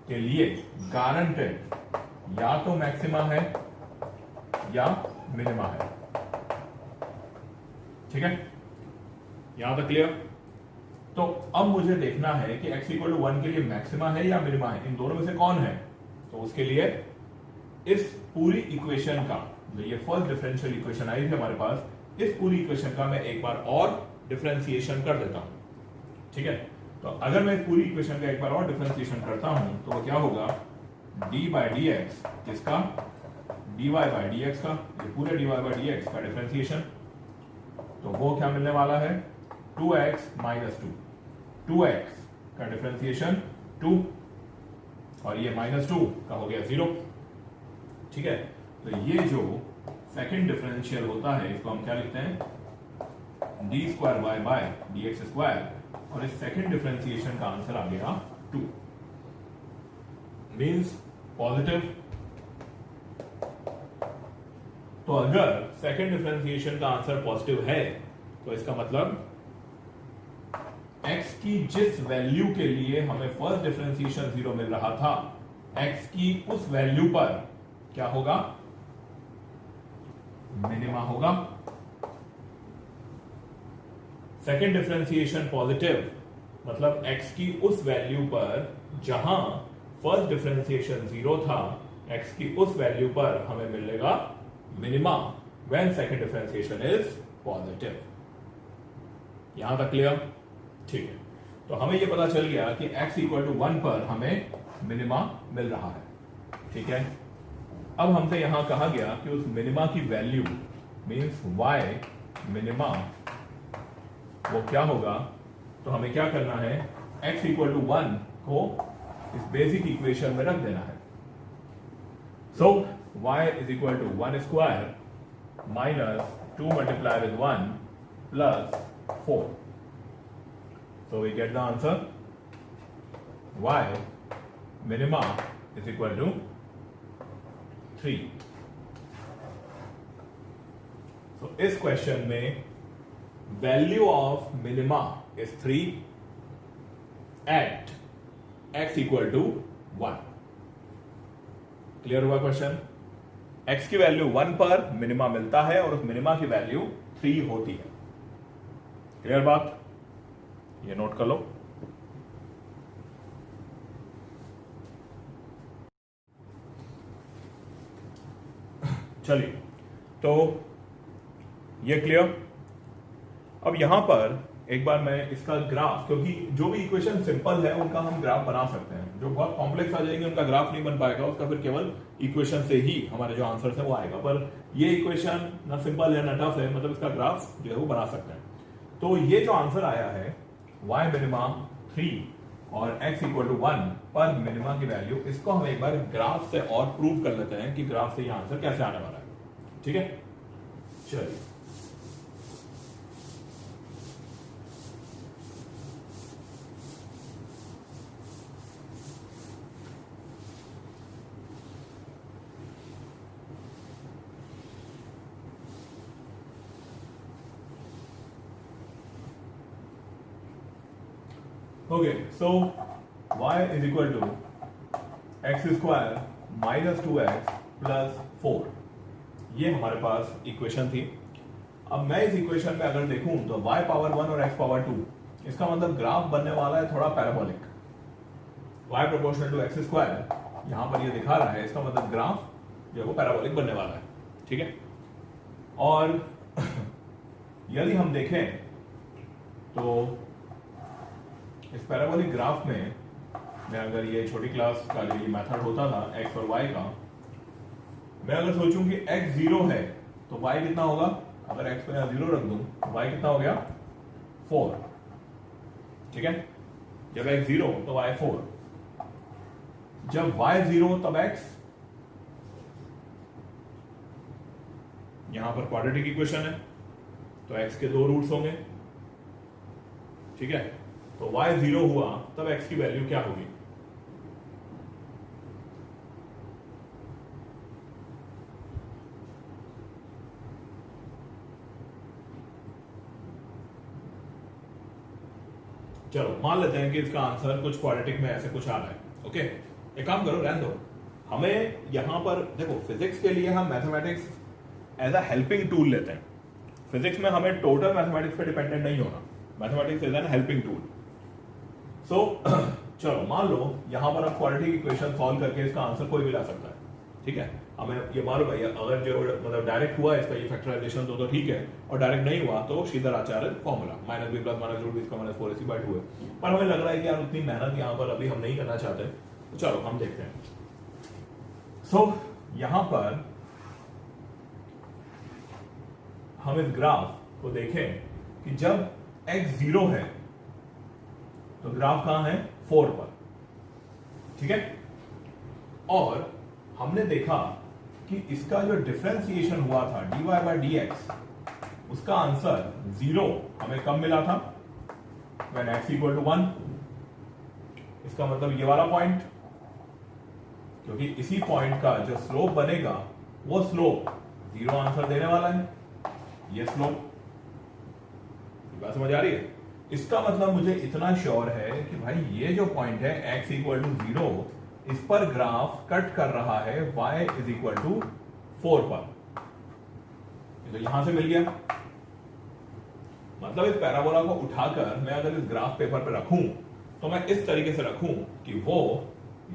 के लिए गारंटेड या तो मैक्सिमा है या मिनिमा है। ठीक है, यहां तक क्लियर। तो अब मुझे देखना है कि x इक्वल टू 1 के लिए मैक्सिमा है या मिनिमा है, इन दोनों में से कौन है। तो उसके लिए इस पूरी इक्वेशन का, जो ये फर्स्ट डिफरेंशियल इक्वेशन आई थी हमारे पास, इस पूरी इक्वेशन का मैं एक बार और डिफरेंशिएशन कर देता हूं। ठीक है, तो अगर मैं इस पूरी इक्वेशन का एक बार और डिफरेंशिएशन करता हूं तो वो क्या होगा, डी बाई डी एक्स, किसका, d y by d x का, ये पूरे d y by d x का डिफरेंशिएशन, तो वो क्या मिलने वाला है 2x माइनस 2, 2x का डिफरेंशिएशन 2, और ये -2 का हो गया 0। ठीक है, तो ये जो सेकंड डिफरेंशियल होता है इसको हम क्या लिखते हैं, d square y by d x square, और इस सेकंड डिफरेंशिएशन का आंसर आ गया 2, मीन्स पॉजिटिव। तो अगर सेकंड डिफरेंशिएशन का आंसर पॉजिटिव है तो इसका मतलब x की जिस वैल्यू के लिए हमें फर्स्ट डिफरेंशिएशन 0 मिल रहा था, x की उस वैल्यू पर क्या होगा, मिनिमा होगा। सेकेंड डिफरेंशिएशन पॉजिटिव, मतलब x की उस वैल्यू पर जहां फर्स्ट डिफरेंशिएशन 0 था, x की उस वैल्यू पर हमें मिलेगा minima when second differentiation is positive. यहां तक क्लियर? ठीक है, तो हमें यह पता चल गया कि x इक्वल टू 1 पर हमें मिनिमा मिल रहा है। ठीक है, अब हमसे यहां कहा गया कि उस मिनिमा की वैल्यू मींस y मिनिमा वो क्या होगा, तो हमें क्या करना है, x इक्वल टू 1 को इस बेसिक इक्वेशन में रख देना है। So y is equal to 1 square minus 2 multiply with 1 plus 4। So we get the answer y minima is equal to 3। So इस क्वेश्चन में value of minima is 3 at x equal to 1। Clear हुआ question? x की value 1 पर minima मिलता है और उस minima की वैल्यू 3 होती है। क्लियर बात? ये नोट कर लो। चलिए, तो ये क्लियर। अब यहां पर एक बार मैं इसका ग्राफ, क्योंकि जो भी इक्वेशन सिंपल है उनका हम ग्राफ बना सकते हैं, जो बहुत कॉम्प्लेक्स आ जाएंगे उनका ग्राफ नहीं बन पाएगा, उसका फिर केवल इक्वेशन से ही हमारे जो आंसर है वो आएगा। पर ये इक्वेशन ना सिंपल है ना टफ है, मतलब इसका ग्राफ जो है वो बना सकते हैं। तो ये जो आंसर आया है y मिनिमा 3 और x इक्वल टू 1 पर मिनिमा की वैल्यू, इसको हम एक बार ग्राफ से और प्रूव कर लेते हैं कि ग्राफ से ये आंसर कैसे आने वाला है। ठीक है, चलिए। Okay, so y is equal to x square minus 2x plus 4, ये हमारे पास इक्वेशन थी। अब मैं इस इक्वेशन में अगर देखूं तो y पावर 1 और x पावर 2, इसका मतलब ग्राफ बनने वाला है थोड़ा parabolic. y proportional to x square यहां पर ये दिखा रहा है, इसका मतलब ग्राफ जो है वो पैराबोलिक बनने वाला है। ठीक है, और यदि हम देखें तो इस पैराबोलिक ग्राफ में मैं अगर ये छोटी क्लास का जो ये मेथड होता था x और y का, मैं अगर सोचूं कि x 0 है तो y कितना होगा, अगर x को यहां 0 रख दूं तो y कितना हो गया 4। ठीक है, जब x 0 तो y 4, जब y 0 तब x, यहां पर क्वाड्रेटिक इक्वेशन है तो x के 2 रूट्स होंगे। ठीक है, तो y 0 हुआ तब x की वैल्यू क्या होगी, चलो मान लेते हैं कि इसका आंसर कुछ क्वाड्रेटिक में ऐसे कुछ आ रहा है। ओके, एक काम करो, रहने दो। हमें यहां पर देखो, फिजिक्स के लिए हम mathematics as a helping tool लेते हैं। फिजिक्स में हमें टोटल मैथमेटिक्स पे डिपेंडेंट नहीं होना, mathematics is an helping tool. So चलो मान लो यहां पर आप क्वाड्रेटिक इक्वेशन सॉल्व करके इसका आंसर कोई भी ला सकता है। ठीक है, हमें ये मालूम है, अगर जो मतलब डायरेक्ट हुआ इसका ये फैक्टराइजेशन तो ठीक है, और डायरेक्ट नहीं हुआ तो Shridhar Acharya formula minus b plus minus root b square minus 4ac/2 है। पर हमें लग रहा है कि यार उतनी मेहनत यहां पर अभी हम नहीं करना चाहते, तो चलो हम देखते हैं। सो यहां पर हम इस ग्राफ को देखें कि जब x 0 है तो ग्राफ कहां है 4 पर। ठीक है, और हमने देखा कि इसका जो डिफरेंशिएशन हुआ था dy/dx, उसका आंसर 0 हमें कब मिला था, when x इक्वल टू 1। इसका मतलब ये वाला पॉइंट, क्योंकि इसी पॉइंट का जो स्लोप बनेगा वो स्लोप 0 आंसर देने वाला है। ये स्लोप, बात समझ आ रही है? इसका मतलब मुझे इतना श्योर है कि भाई ये जो पॉइंट है x इक्वल टू 0, इस पर ग्राफ कट कर रहा है y इज इक्वल टू 4 पर। तो यहां से मिल गया। मतलब इस पैराबोला को उठाकर मैं अगर इस ग्राफ पेपर पे रखूं तो मैं इस तरीके से रखूं कि वो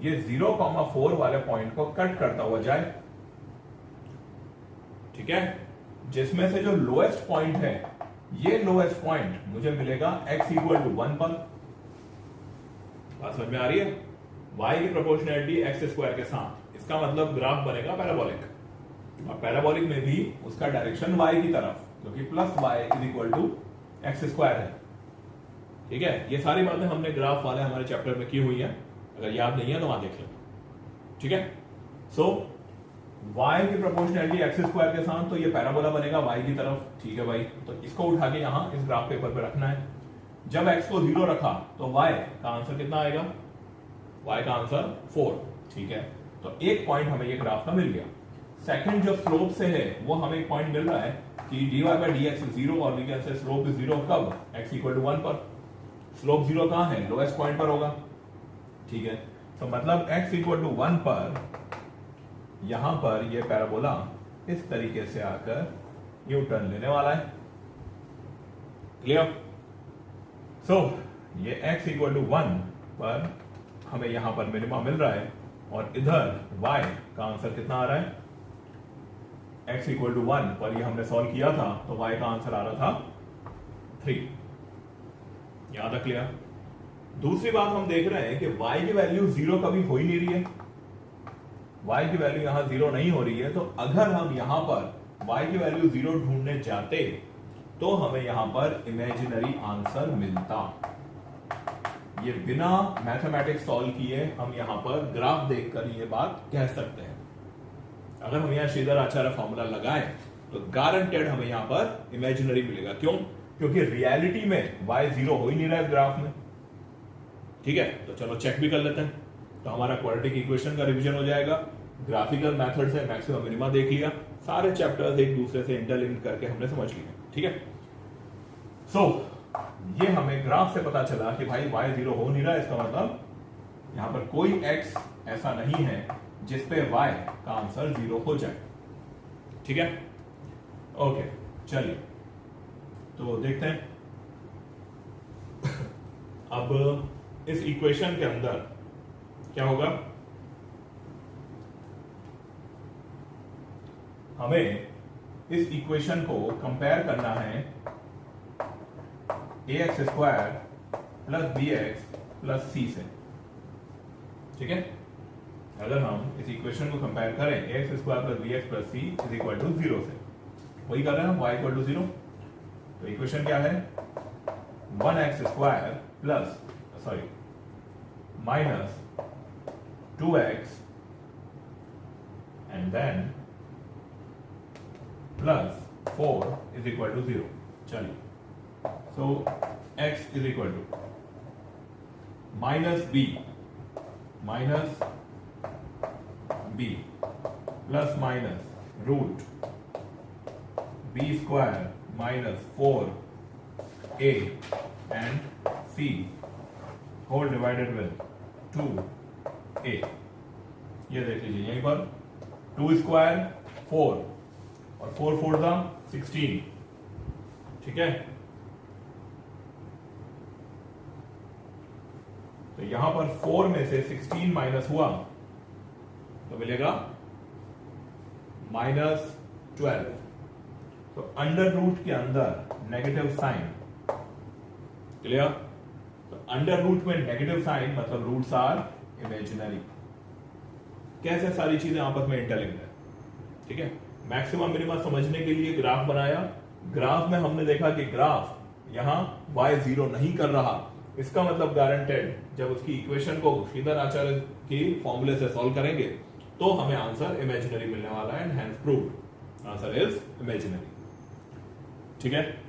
ये 0,4 वाले पॉइंट को कट करता हुआ जाए, ठीक है, जिसमें से जो लोएस्ट पॉइंट है, ये लोएस्ट पॉइंट मुझे मिलेगा x इक्वल टू 1 पर। बात समझ में आ रही है? y की प्रोपोर्शनैलिटी x स्क्वायर के साथ, इसका मतलब ग्राफ बनेगा पैराबोलिक, और पैराबोलिक में भी उसका डायरेक्शन y की तरफ, क्योंकि plus y is equal to x square है, ठीक है। ये सारी बातें हमने ग्राफ वाले हमारे चैप्टर में की हुई है, अगर याद नहीं है तो वहां देख लो, ठीक है। सो y की प्रोपोर्शनैलिटी एक्स स्क्वायर के साथ, तो ये पैराबोला बनेगा y की तरफ, ठीक है भाई। तो इसको उठा के यहां इस ग्राफ पेपर पे रखना है। जब x को 0 रखा तो y का आंसर कितना आएगा? y का आंसर 4, ठीक है। तो एक पॉइंट हमें ये ग्राफ का मिल गया। सेकंड जो स्लोप से है वो हमें एक पॉइंट मिल रहा है कि dy by dx is 0, और we can say slope is 0 कब? x इक्वल टू 1 पर। स्लोप 0 कहां है? लोएस्ट पॉइंट पर होगा, ठीक है। तो मतलब x इक्वल टू 1 पर यहां पर ये पैराबोला इस तरीके से आकर यू टर्न लेने वाला है, क्लियर? सो ये x इक्वल टू 1 पर हमें यहां पर मिनिमा मिल रहा है, और इधर y का आंसर कितना आ रहा है? x इक्वल टू 1 पर ये हमने सॉल्व किया था, तो y का आंसर आ रहा था 3। याद रख लिया। दूसरी बात हम देख रहे हैं कि y की वैल्यू 0 कभी हो ही नहीं रही है, y की वैल्यू यहां 0 नहीं हो रही है। तो अगर हम यहां पर y की वैल्यू 0 ढूंढने जाते तो हमें यहां पर इमेजिनरी आंसर मिलता। ये बिना मैथमेटिक्स सॉल्व किए हम यहां पर ग्राफ देखकर ये बात कह सकते हैं। अगर हम यहां श्रीधर आचार्य फॉर्मूला लगाएं तो गारंटेड हमें यहां पर इमेजिनरी मिलेगा। क्यों? क्योंकि रियलिटी में y 0 हो ही नहीं रहा है ग्राफ में, ठीक है। तो चलो चेक भी कर लेते हैं। तो हमारा क्वाड्रेटिक इक्वेशन का रिवीजन हो जाएगा, ग्राफिकल मेथड से मैक्सिमम मिनिमा देख लिया, सारे चैप्टर्स एक दूसरे से इंटरलिंक करके हमने समझ लिया, ठीक है। सो ये हमें ग्राफ से पता चला कि भाई y 0 हो नहीं रहा है, इसका मतलब यहां पर कोई x ऐसा नहीं है जिसपे y का आंसर 0 हो जाए, ठीक है। ओके, चलिए तो देखते हैं अब इस इक्वेशन के अंदर क्या होगा। हमें इस इक्वेशन को कंपेयर करना है ax square plus bx plus c से, ठीक है। अगर हम इस इक्वेशन को कंपेयर करें ax square plus bx plus c is equal to 0 से, वही कर रहे हैं हम, y इक्वल टू 0। तो इक्वेशन क्या है? 1x square plus minus 2x and then plus 4 is equal to 0। चलिए, so x is equal to minus b plus minus root b square minus 4a and c whole divided with 2a। ये देख लीजिए यहीं पर 2 square 4 और 4 4 दा 16, ठीक है। तो यहां पर 4 में से 16 माइनस हुआ तो मिलेगा -12। तो अंडर रूट के अंदर नेगेटिव साइन, क्लियर। तो अंडर रूट में नेगेटिव साइन मतलब रूट्स आर इमेजिनरी। कैसे सारी चीजें आपस में इंटरलिंक्ड है, ठीक है। मैक्सिमम मिनिमा समझने के लिए ग्राफ बनाया, ग्राफ में हमने देखा कि ग्राफ यहां y 0 नहीं कर रहा, इसका मतलब गारंटेड जब उसकी इक्वेशन को श्रीधर आचार्य की फॉर्मूले से सॉल्व करेंगे तो हमें आंसर इमेजिनरी मिलने वाला है, and hence proved answer is imaginary, ठीक है।